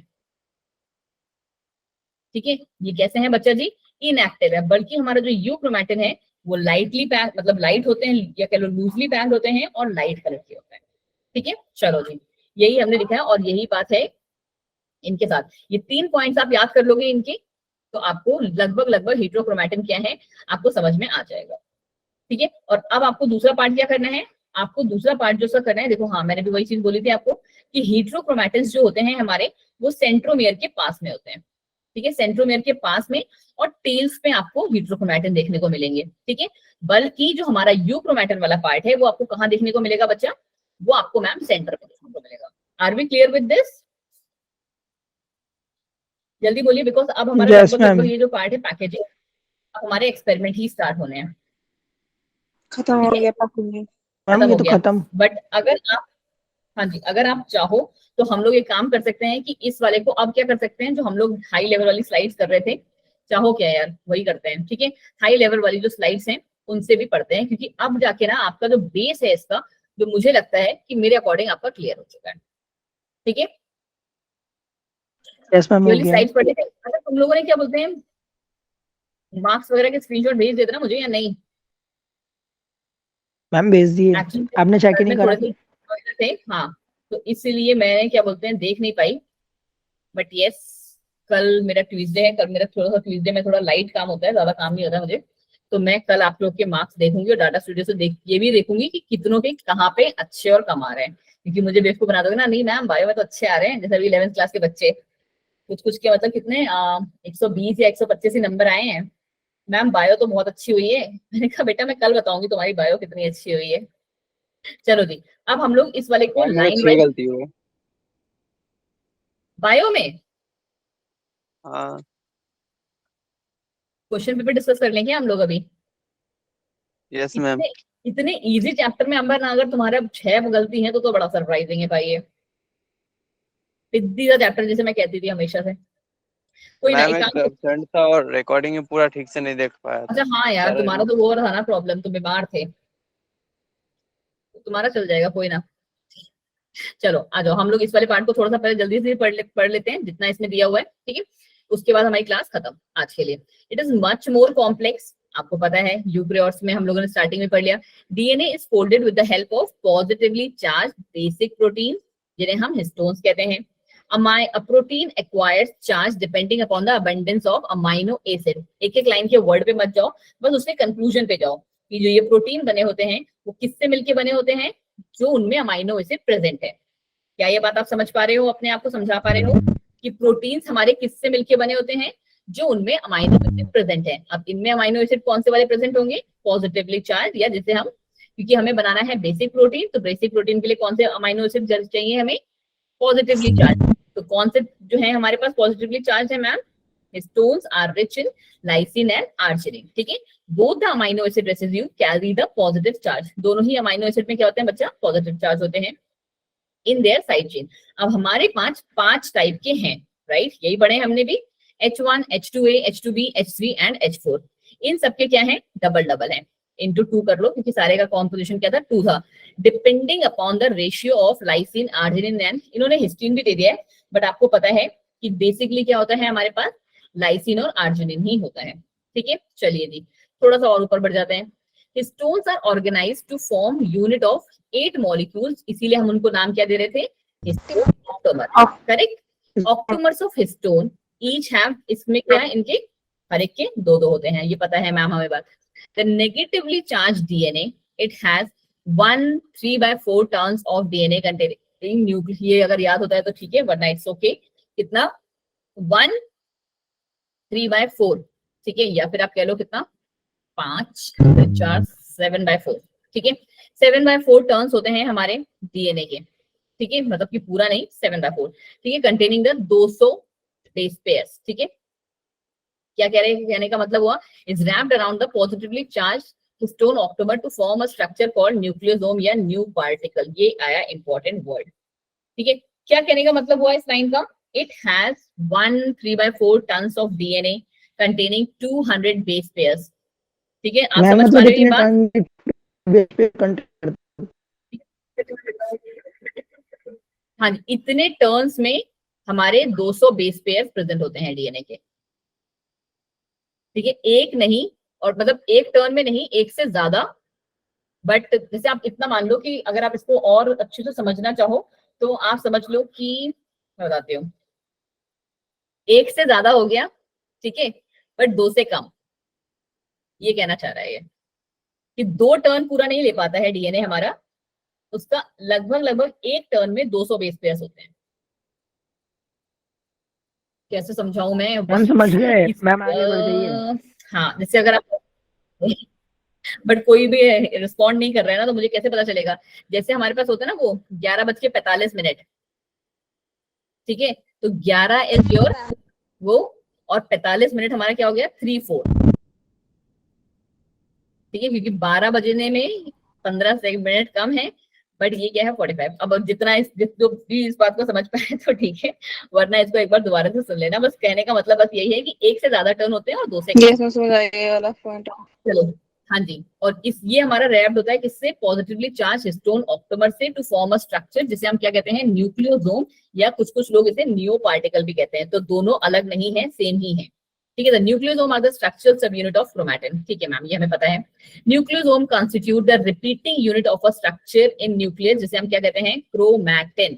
ठीक है। ये कैसे हैं बच्चा जी? इनएक्टिव है। बल्कि हमारा जो यूक्रोमैटिन है वो लाइटली पैक, मतलब लाइट होते हैं, या कह लो लूजली पैक्ड होते हैं और लाइट कलर के होते हैं, ठीक है। चलो जी, यही हमने लिखा है और यही बात है इनके साथ। ये 3 पॉइंट्स आप याद कर लोगे इनके, तो आपको लगभग लगभग हीट्रोक्रोमैटिन क्या है आपको समझ में आ जाएगा, ठीक है। और अब आपको दूसरा पार्ट क्या करना है? आपको दूसरा पार्ट जो सा करना है, देखो हाँ मैंने भी वही चीज बोली थी आपको कि हीट्रोक्रोमैटिन्स जो होते हैं हमारे, वो सेंट्रोमियर के पास में होते हैं, ठीक है, सेंट्रोमियर के पास में, और टेल्स पे आपको हीट्रोक्रोमैटिन देखने को मिलेंगे, ठीक है। बल्कि जो हमारा यूक्रोमैटिन वाला पार्ट है वो आपको कहाँ देखने को मिलेगा बच्चा? वो आपको मैम सेंटर पे देखने को मिलेगा। Are we clear with this? जल्दी बोलिए, बिकॉज अब हमारा Yes, लगभग लगभग ma'am. ये जो पार्ट है पैकेजिंग, अब हमारे एक्सपेरिमेंट ही स्टार्ट होने हैं, खत्म हो गया पैकिंग। मैम खत्म ये हो तो गया। खत्म। बट अगर आप, हाँ जी, अगर आप चाहो तो हम लोग एक काम कर सकते हैं कि इस वाले को अब क्या कर सकते हैं, जो हम लोग हाई लेवल वाली स्लाइड्स कर रहे थे, चाहो क्या यार वही करते हैं, ठीक है। हाई लेवल वाली जो स्लाइड्स हैं उनसे भी पढ़ते हैं, क्योंकि अब जाके ना आपका जो बेस है इसका, जो मुझे लगता है कि मेरे अकॉर्डिंग आपका क्लियर हो चुका है, ठीक है। यस मैम ये हो वाली गया। स्लाइड्स पढ़े थे। अच्छा तुम लोगों ने क्या बोलते हैं, मार्क्स वगैरह के स्क्रीनशॉट भेज देते ना मुझे या नहीं? मैम भेज दिए। एक्चुअली आपने चेक ही में नहीं करा। थोड़े से थे, हाँ, तो इसीलिए मैंने क्या बोलते हैं देख नहीं पाई। बट यस, कल मेरा ट्यूसडे है, कल मेरा थोड़ा सा ट्यूसडे में थोड़ा लाइट काम होता है, ज्यादा काम नहीं होता मुझे, तो मैं कल आप लोग के मार्क्स देखूंगी और डाटा स्टूडियो से ये भी देखूंगी कि कितनों के कहाँ पे अच्छे और कम आ रहे हैं। क्योंकि मुझे बेवकूफ बना दोगे ना, नहीं मैम बायो में तो अच्छे आ रहे हैं, जैसे अभी 11th क्लास के बच्चे, कुछ कुछ के मतलब कितने 120 या 125 ही नंबर आए हैं। मैम बायो तो बहुत अच्छी हुई है। मैंने कहा बेटा मैं कल बताऊंगी तुम्हारी बायो कितनी अच्छी हुई है। चलो जी, अब हम लोग इस वाले को लाइन 6 वाइज, गलती हुई। बायो में हाँ क्वेश्चन पेपर डिस्कस कर लेंगे हम लोग अभी। Yes ma'am. इतने इतने इजी चैप्टर में अंबर ना, अगर तुम्हारा 6 गलती है तो बड़ा सरप्राइजिंग है भाई। ये सिद्धि का चैप्टर जैसे मैं कहती थी हमेशा से, कोई ना, मैम एक एक काम करो। एब्सेंट था और रिकॉर्डिंग में पूरा ठीक से नहीं देख पाया था। अच्छा हाँ यार, सारा तुम्हारा तो वो रहा ना प्रॉब्लम, तुम बीमार थे, तो तुम्हारा चल जाएगा, कोई ना। चलो आ जाओ, हम लोग इस वाले पार्ट को थोड़ा सा पहले जल्दी से पढ़ लेते हैं जितना इसमें दिया हुआ है, ठीक है। उसके बाद हमारी क्लास खत्म आज के लिए। It is much more complex, आपको पता है यूकैरियोट्स में हम लोगों ने स्टार्टिंग में पढ़ लिया। DNA is folded with the help of positively charge basic protein, जिन्हें हम हिस्टोन्स कहते हैं। A protein acquires charge depending upon the abundance of amino acid। एक एक लाइन के वर्ड पे मत जाओ, बस उसके कंक्लूजन पे जाओ कि जो ये प्रोटीन बने होते हैं वो किससे मिलके बने होते हैं, जो उनमें अमाइनो एसिड प्रेजेंट है। क्या ये बात आप समझ पा रहे हो, अपने आप को समझा पा रहे हो कि प्रोटीन्स हमारे किससे मिलके बने होते हैं, जो उनमें अमाइनो एसिड प्रेजेंट है। अब इनमें अमाइनो एसिड कौन से वाले प्रेजेंट होंगे, पॉजिटिवली चार्ज, या जिसे हम, क्योंकि हमें बनाना है बेसिक प्रोटीन, तो बेसिक प्रोटीन के लिए कौन से अमाइनो एसिड चाहिए हमें, पॉजिटिवली चार्ज। तो कौन से जो है हमारे पास पॉजिटिवली चार्ज है ma'am, histones are rich in lysine and arginine, ठीक है। Both the amino acid residue carry the positive charge, दोनों ही अमाइनो एसिड में क्या होते हैं बच्चा, पॉजिटिव चार्ज होते हैं इन देयर साइड चेन। अब हमारे पांच टाइप के हैं, राइट, यही पढ़े हमने भी, H1, H2A, H2B, H3 and H4। इन सबके क्या है, डबल डबल है, इंटू 2 कर लो, क्योंकि सारे का कॉम्पोजिशन क्या था, 2 था। Depending upon the ratio of lysine, arginine and, इन्होंने हिस्टीन भी दे दिया है, बट आपको पता है कि बेसिकली क्या होता है हमारे पास, लाइसिन और आर्जिनिन ही होता है, ठीक है। चलिए जी, थोड़ा सा और ऊपर बढ़ जाते हैं। Histones are organised to form unit of 8 molecules, इसीलिए हम उनको नाम क्या दे रहे थे, histone octamer, correct. Octamers of histone each have, इसमें क्या है, इनके हर एक के 2-2 होते हैं, ये पता है मैम हमें बात। The negatively charge DNA, it has 1 3/4 turns of DNA containing nucleus, ये अगर याद होता है तो ठीक है, वरना इट्स ओके। कितना, 1 3/4, ठीक है, या फिर आप कह लो कितना, 5 4 7/4, ठीक है। 7/4 टर्न्स होते हैं हमारे डीएनए के, ठीक है, मतलब कि पूरा नहीं, 7/4, ठीक है, कंटेनिंग द 200 बेस पेयर्स, ठीक है। क्या कह रहे हैं, कहने का मतलब हुआ, is wrapped around the positively charge histone octomer to form a structure called nucleosome या न्यू पार्टिकल। ये आया इंपॉर्टेंट वर्ड, ठीक है। क्या कहने का मतलब हुआ इस लाइन का, it has 1 3/4 tons of DNA containing 200 base pairs, ठीक है। आप समझ पा रहे हो ये बात, हाँ जी, इतने टर्न्स में हमारे 200 बेस पेयर प्रेजेंट होते हैं डीएनए के, ठीक है, एक नहीं, और मतलब एक टर्न में नहीं, एक से ज्यादा। बट जैसे आप इतना मान लो कि अगर आप इसको और अच्छे से समझना चाहो तो आप समझ लो कि, मैं बताती हूँ, एक से ज्यादा हो गया, ठीक है, बट 2 से कम, ये कहना चाह रहा है ये, कि 2 टर्न पूरा नहीं ले पाता है डीएनए हमारा, उसका लगभग एक टर्न में 200 बेस पेयर्स होते हैं। कैसे समझाऊं मैं, मैम समझ गए मैम, आगे बढ़ जाइए। हाँ, जैसे अगर आप बट कोई भी रिस्पॉन्ड नहीं कर रहा है ना, तो मुझे कैसे पता चलेगा। जैसे हमारे पास होता है ना वो 11:45, ठीक है, तो 11 इज योर वो, और 45 मिनट हमारा क्या हो गया, 3-4, ठीक है, क्योंकि 12 बजने में 15 मिनट कम है, बट ये क्या है 45। अब जितना जो भी इस बात को समझ पाए तो ठीक है, वरना इसको एक बार दोबारा से सुन लेना। बस कहने का मतलब बस यही है कि एक से ज्यादा टर्न होते हैं और 2 से कम। यस मैं समझ आई ये वाला पॉइंट। चलो, हाँ जी, और ये हमारा रैप्ड होता है किससे, पॉजिटिवली चार्ज हिस्टोन ऑक्टोमर से, टू फॉर्म अ स्ट्रक्चर जिसे हम क्या कहते हैं, न्यूक्लियोसोम, या कुछ लोग इसे नियो पार्टिकल भी कहते हैं। तो दोनों अलग नहीं है, सेम ही है, ठीक है। The nucleosome are the structural subunit of chromatin, ठीक है मैम, ये हमें पता है। Nucleosome constitute the repeating unit of a structure in nucleus, जिसे हम क्या कहते हैं, क्रोमैटिन।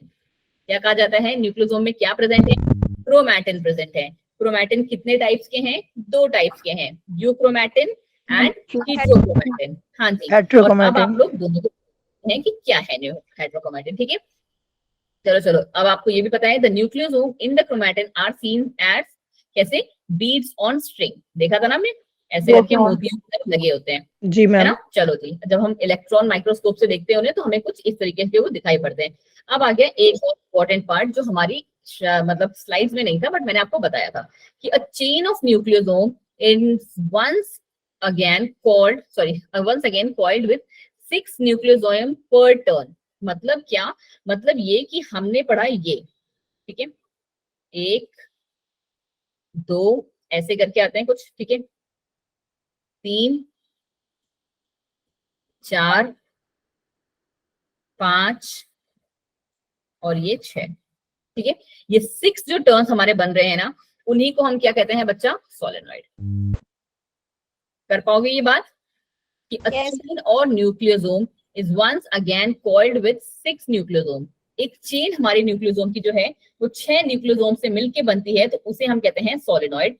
क्या कहा जाता है, न्यूक्लियोसोम में क्या प्रेजेंट है, क्रोमैटिन प्रेजेंट है। क्रोमैटिन कितने टाइप्स के हैं, 2 टाइप्स के हैं, यूक्रोमैटिन एंड हेट्रोक्रोमैटिन, हाँ जी। और अब आप लोग दोनों को हैं कि क्या है हेट्रोक्रोमैटिन, ठीक है। चलो, अब आपको ये भी पता है, the nucleosome in the chromatin are seen as, कैसे, बीड्स ऑन स्ट्रिंग, देखा था ना हमने, ऐसे करके मोतियों की तरह लगे होते हैं, जी है मैम। ना। चलो जी, जब हम इलेक्ट्रॉन माइक्रोस्कोप से देखते हैं उन्हें, तो हमें कुछ इस तरीके से वो दिखाई पड़ते हैं। अब आ गया एक और इम्पोर्टेंट पार्ट, जो हमारी मतलब स्लाइड्स में नहीं था, बट मैंने आपको बताया था कि a chain of nucleosome in once again coiled with 6 nucleosome पर टर्न। मतलब क्या, मतलब ये कि हमने पढ़ा ये, ठीक है, 1 2 ऐसे करके आते हैं कुछ, ठीक है, 3 4 5 और ये 6, ठीक है। ये 6 जो टर्न्स हमारे बन रहे हैं ना, उन्हीं को हम क्या कहते हैं बच्चा, सोलेनॉइड। कर पाओगे ये बात कि a Yes. chain or nucleosome is once again coiled with 6 nucleosome। एक चेन हमारे न्यूक्लियोसोम की जो है वो 6 न्यूक्लियोसोम से मिलके बनती है, तो उसे हम कहते हैं solenoid.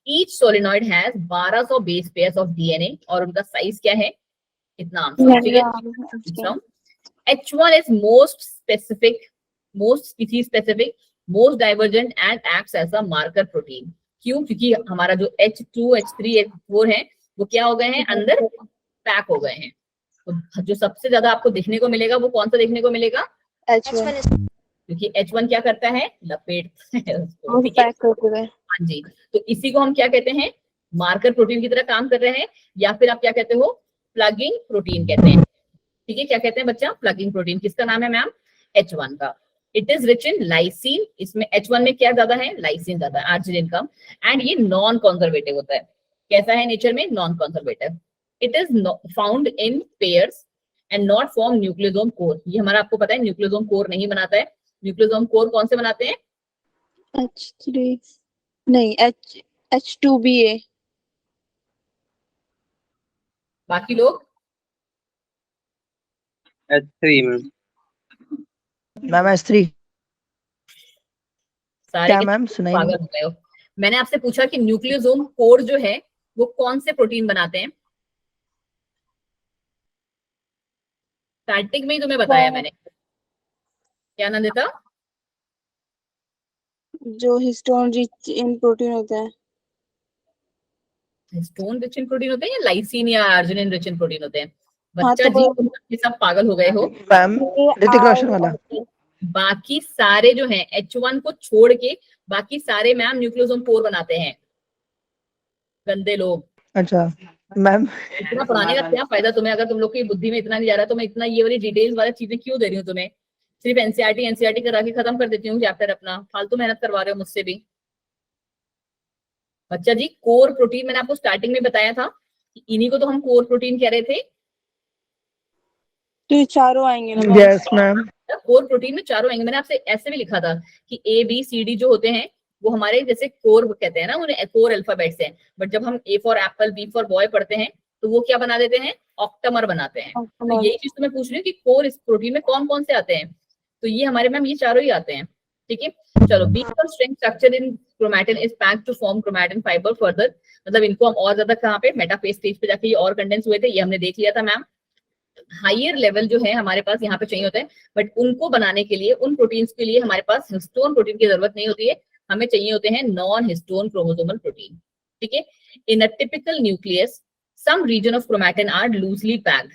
Each solenoid has 1200 base pairs of DNA और उनका साइज क्या है, इतना आंसर, ठीक है। H1 is most specific, most species specific, most divergent and acts as a marker protein। क्यों? क्योंकि हमारा जो H2, H3, H4 है वो क्या हो गए हैं, अंदर पैक हो गए हैं। तो जो सबसे ज्यादा आपको देखने को मिलेगा वो कौन सा देखने को मिलेगा, H1 is क्योंकि H1 क्या करता है, लपेटता है उसको, वो ठीक है। पैक करते हुए। हाँ जी, तो इसी को हम क्या कहते हैं, मार्कर प्रोटीन की तरह काम कर रहे हैं, या फिर आप क्या कहते हो, प्लगिंग प्रोटीन कहते हैं, ठीक है। क्या कहते हैं बच्चा, प्लगिंग प्रोटीन। किसका नाम है मैम, H1 का। It is rich in lysine, इसमें H1 में क्या ज्यादा है, लाइसिन ज्यादा है, आर्जिनिन कम। एंड ये नॉन कंजर्वेटिव होता है। कैसा है नेचर में, non conservative. It is found in pairs and not form nucleosome core. ये हमारा आपको पता है न्यूक्लियोसोम कोर नहीं बनाता है। न्यूक्लियोसोम कोर कौन से बनाते हैं, H3 नहीं, H2BA। बाकी लोग H3 मैम। मैम S3 सारे क्या के मैम, सुनाई नहीं। पागल हो गए हो। मैंने आपसे पूछा कि न्यूक्लियोसोम कोर जो है वो कौन से प्रोटीन बनाते हैं, स्टार्टिंग में ही तुम्हें बताया मैंने। क्या नंदिता, जो हिस्टोन रिच इन प्रोटीन होता है। हिस्टोन रिच इन प्रोटीन होते हैं या लाइसिन या आर्जिनिन रिच इन प्रोटीन होते हैं, हाँ, बच्चा तो जी वो तुम सब पागल हो गए हो। मैम ऋतिक रोशन वाला। बाकी सारे जो हैं H1 को छोड़ के बाकी सारे मैम न्यूक्लियोसोम कोर बनाते हैं, गंदे लोग। अच्छा मैम, इतना पढ़ाने का क्या फायदा तुम्हें, अगर तुम लोग की बुद्धि में इतना नहीं जा रहा, तो मैं इतना ये वाली डिटेल्स वाली चीजें क्यों दे रही हूँ तुम्हें। सिर्फ एनसीईआरटी करा के खत्म कर देती हूँ चैप्टर अपना, फालतू मेहनत करवा रहे हो मुझसे भी। बच्चा जी कोर प्रोटीन मैंने आपको स्टार्टिंग में बताया था कि इन्हीं को तो हम कोर प्रोटीन कह रहे थे। तो ये चारों आएंगे ना। Yes ma'am. कोर प्रोटीन में चारों आएंगे। मैंने आपसे ऐसे भी लिखा था कि ABCD जो होते हैं वो हमारे जैसे कोर कहते हैं ना, उन्हें कोर अल्फाबेट्स हैं। बट जब हम A for Apple, B for boy पढ़ते हैं तो वो क्या बना देते हैं, ऑक्टामर बनाते हैं। तो यही चीज तो मैं पूछ रही हूँ कि कोर इस प्रोटीन में कौन कौन से आते हैं, तो ये हमारे मैम ये चारों ही आते हैं, ठीक है। चलो, B for string structure in chromatin is packed to form chromatin fibre further. मतलब इनको हम और ज्यादा कहाँ पे, मेटाफेज स्टेज पे जाके ये और कंडेंस हुए थे, ये हमने देख लिया था मैम। हायर लेवल जो है हमारे पास यहाँ पे चाहिए होता है, बट उनको बनाने के लिए, उन प्रोटीन्स के लिए हमारे पास हिस्टोन प्रोटीन की जरूरत नहीं होती है, हमें चाहिए होते हैं नॉन हिस्टोन क्रोमोसोमल प्रोटीन, ठीक है। In a typical nucleus some region of chromatin are loosely packed,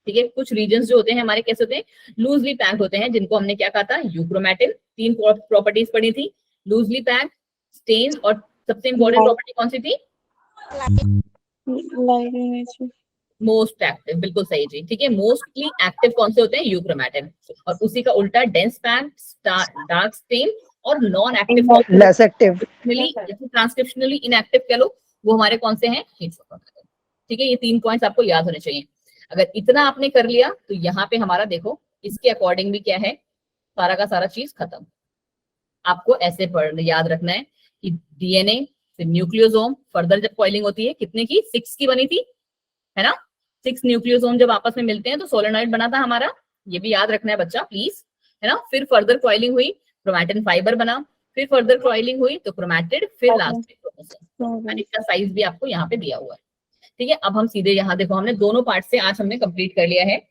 ठीक है। कुछ रीजन जो होते हैं हमारे कैसे होते हैं, लूजली पैक्ड होते हैं, जिनको हमने क्या कहा था, यूक्रोमैटिन। 3 प्रॉपर्टीज पढ़ी थी, लूजली पैक्ड, स्टेन, और सबसे इंपॉर्टेंट प्रॉपर्टी कौन सी थी, मोस्ट एक्टिव। बिल्कुल सही जी, ठीक है। मोस्टली एक्टिव कौन से होते हैं, यूक्रोमैटिन। और उसी का उल्टा डेंस पैक्ड, डार्क स्टेन, और non active, less active, transcriptionally inactive कह लो, वो हमारे कौन से हैं, ठीक है। ये 3 पॉइंट्स आपको याद होने चाहिए। अगर इतना आपने कर लिया तो यहाँ पे हमारा देखो इसके अकॉर्डिंग भी क्या है, सारा का सारा चीज खत्म। आपको ऐसे याद रखना है कि डीएनए फिर न्यूक्लियोसोम, फर्दर जब कॉइलिंग होती है कितने की, 6 की बनी थी, है ना। 6 न्यूक्लियोसोम जब आपस में मिलते हैं तो सोलेनॉइड बना था हमारा, ये भी याद रखना है बच्चा प्लीज, है ना। फिर फर्दर कॉइलिंग हुई, क्रोमैटिन फाइबर बना, फिर फर्दर कॉइलिंग हुई तो क्रोमैटिड, फिर लास्ट में क्रोमोसोम। इसका साइज भी आपको यहाँ पे दिया हुआ है, ठीक है। अब हम सीधे यहाँ देखो, हमने दोनों पार्ट से आज हमने कंप्लीट कर लिया है,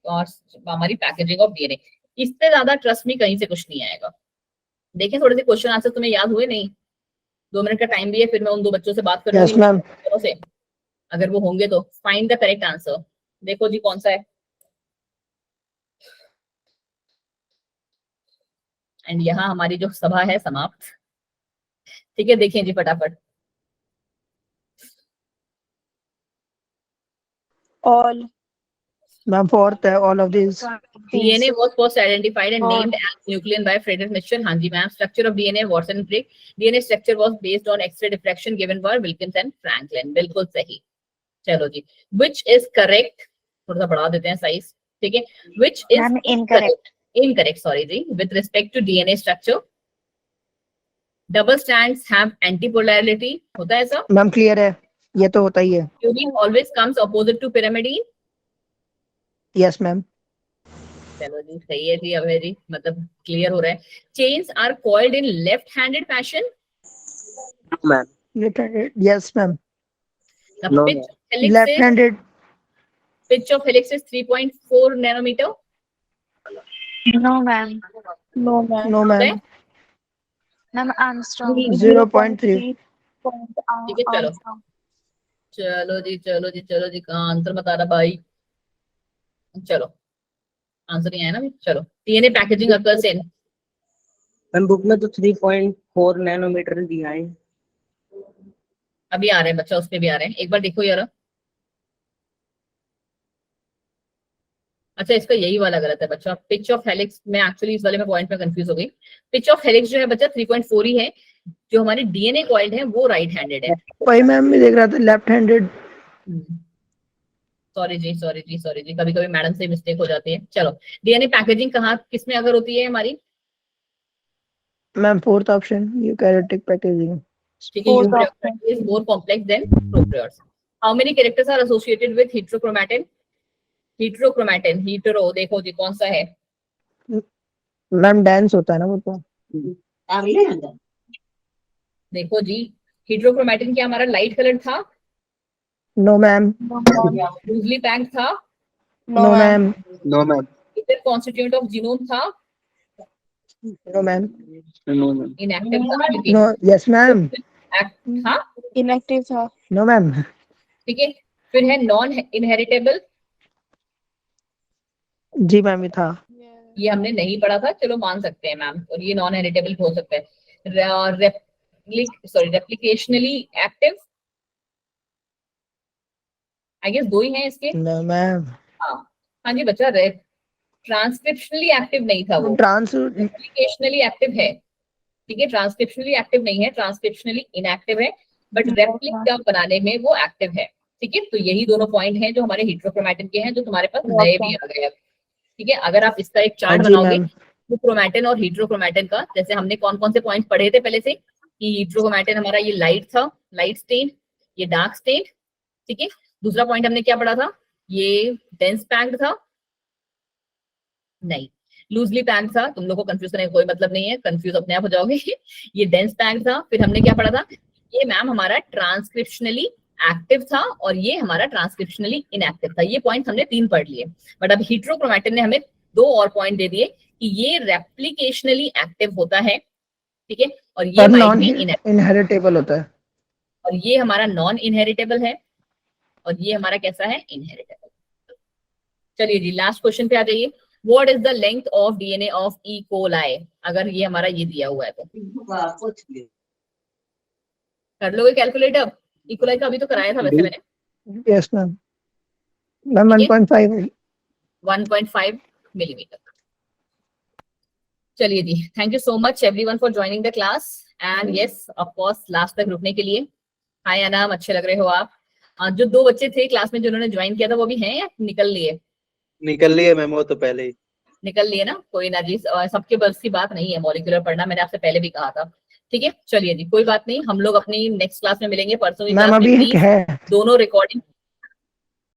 और हमारी पैकेजिंग ऑफ डीएनए। इससे ज्यादा ट्रस्ट में कहीं से कुछ नहीं आएगा। देखें थोड़े से क्वेश्चन आंसर तुम्हें याद हुए नहीं, 2 मिनट का टाइम भी है, फिर मैं उन 2 बच्चों से बात कर यस मैम। से, अगर वो होंगे तो फाइंड द करेक्ट आंसर। देखो जी कौन सा है, एंड यहाँ हमारी जो सभा है समाप्त, ठीक है। देखें जी फटाफट, ऑल। मैम फोर्थ है all of these. DNA was first identified and और- named as nucleon by Frederick Mitchell. हाँ जी ma'am. Structure of DNA, Watson and Crick. DNA structure was based on X-ray diffraction given by Wilkins and Franklin. बिल्कुल सही. चलो जी. Which is correct? थोड़ा सा बढ़ा देते हैं साइज. ठीक है. Which is ma'am incorrect. incorrect? Sorry जी. With respect to DNA structure, double strands have antipolarity. होता है ऐसा? मैम क्लियर है, ये तो होता ही है. Tubing always comes opposite to pyrimidine. Yes ma'am. चलो जी सही है जी. अब है जी मतलब क्लियर हो रहा है. Chains are coiled in left-handed fashion. Ma'am yes ma'am. The No, pitch of helix left is handed. pitch of helix is 3.4 nanometer. No ma'am. No ma'am. No ma'am. Ma'am angstrom. 0.3. ठीक है चलो. चलो जी चलो जी चलो जी. कहाँ आंसर बता रहा भाई? चलो आंसर नहीं आया ना. चलो. DNA packaging occurs in. Ma'am book में तो 3.4 नैनोमीटर दिया है. अभी आ रहे हैं बच्चा, उस पे भी आ रहे हैं. एक बार देखो यार. अच्छा इसका यही वाला गलत है बच्चा. पिच ऑफ हेलिक्स में एक्चुअली इस वाले में पॉइंट में कंफ्यूज हो गई. पिच ऑफ हेलिक्स जो है बच्चा 3.4 ही है. जो हमारे डीएनए कॉइल्ड है वो राइट हैंडेड है. वही मैम भी देख रहा था लेफ्ट हैंडेड. सॉरी जी कभी कभी मैडम से मिस्टेक हो जाती है. चलो. डीएनए पैकेजिंग कहाँ किस में अगर होती है हमारी? Ma'am fourth option eukaryotic packaging. ठीक है. Fourth eukaryote is more complex than prokaryotes. How many characters are associated with heterochromatin? Heterochromatin hetero देखो जी कौन सा है? मैम डांस होता है ना वो तो. देखो जी. हेटेरोक्रोमैटिन क्या हमारा लाइट कलर था? No ma'am. लूजली पैक्ड था? No ma'am. No ma'am. इधर कॉन्स्टिट्यूएंट ऑफ जीनोम था? No ma'am. No ma'am. Inactive था? नो. Yes ma'am. एक्ट था? इनएक्टिव था. No ma'am. ठीक है. फिर है नॉन इनहेरिटेबल. जी मैम ये था. ये हमने नहीं पढ़ा था. चलो मान सकते हैं मैम. और ये नॉन हेरिटेबल हो सकता है. रेप्लिकेशनली एक्टिव. आई गेस दो ही हैं इसके. No ma'am. हाँ जी बच्चा. ट्रांसक्रिप्शनली एक्टिव नहीं था वो. ट्रांस. रेप्लिकेशनली एक्टिव है. ठीक है. ट्रांसक्रिप्शनली एक्टिव नहीं है. ट्रांसक्रिप्शनली इनएक्टिव है. बट रेप्लिका बनाने में वो एक्टिव है. ठीक है. तो यही दोनों पॉइंट हैं जो हमारे हेटेरोक्रोमैटिन के हैं जो तुम्हारे पास नए भी आ गए. ठीक है. अगर आप इसका एक चार्ट बनाओगे तो क्रोमैटिन और हेटेरोक्रोमैटिन का, जैसे हमने कौन कौन से पॉइंट पढ़े थे पहले से कि हेटेरोक्रोमैटिन हमारा ये लाइट था, लाइट स्टेन, ये डार्क स्टेन. ठीक है. दूसरा पॉइंट हमने क्या पढ़ा था? ये डेंस पैक्ड था. नहीं, लूजली पैक्ड था. तुम लोग को कंफ्यूज करने का कोई मतलब नहीं है. कंफ्यूज अपने आप हो जाओगे. ये डेंस पैक्ड था. फिर हमने क्या पढ़ा था? ये मैम हमारा ट्रांसक्रिप्शनली एक्टिव था और ये हमारा ट्रांसक्रिप्शनली इनएक्टिव था. ये पॉइंट हमने 3 पढ़ लिए. बट अब हेटेरोक्रोमैटिन ने हमें 2 और पॉइंट दे दिए कि ये रेप्लिकेशनली एक्टिव होता है. ठीक है. और ये non might be inactive. Inheritable होता है. और ये हमारा नॉन इनहेरिटेबल है और ये हमारा कैसा है? इनहेरिटेबल. चलिए जी लास्ट क्वेश्चन पे आ जाइए. What is the length of DNA of E coli? अगर ये हमारा ये दिया हुआ है तो कर लोगे कैलकुलेट. अब ई कोलाई का अभी तो कराया था वैसे मैंने. Yes ma'am. मैम 1.5. 1.5 मिलीमीटर. चलिए जी. Thank you so much everyone for joining the class. And yes of course last तक रुकने के लिए. हाय अनाम, अच्छे लग रहे हो आप. जो 2 बच्चे थे क्लास में जिन्होंने ज्वाइन किया था वो भी हैं या निकल लिए? निकल लिए मैम वो तो पहले ही. निकल लिए ना. कोई ना जी. सबके बस की बात नहीं है मॉलिक्यूलर पढ़ना. मैंने आपसे पहले भी कहा था. ठीक है. चलिए जी कोई बात नहीं. हम लोग अपनी नेक्स्ट क्लास में मिलेंगे. परसों की मैम क्लास में अभी please है. दोनों रिकॉर्डिंग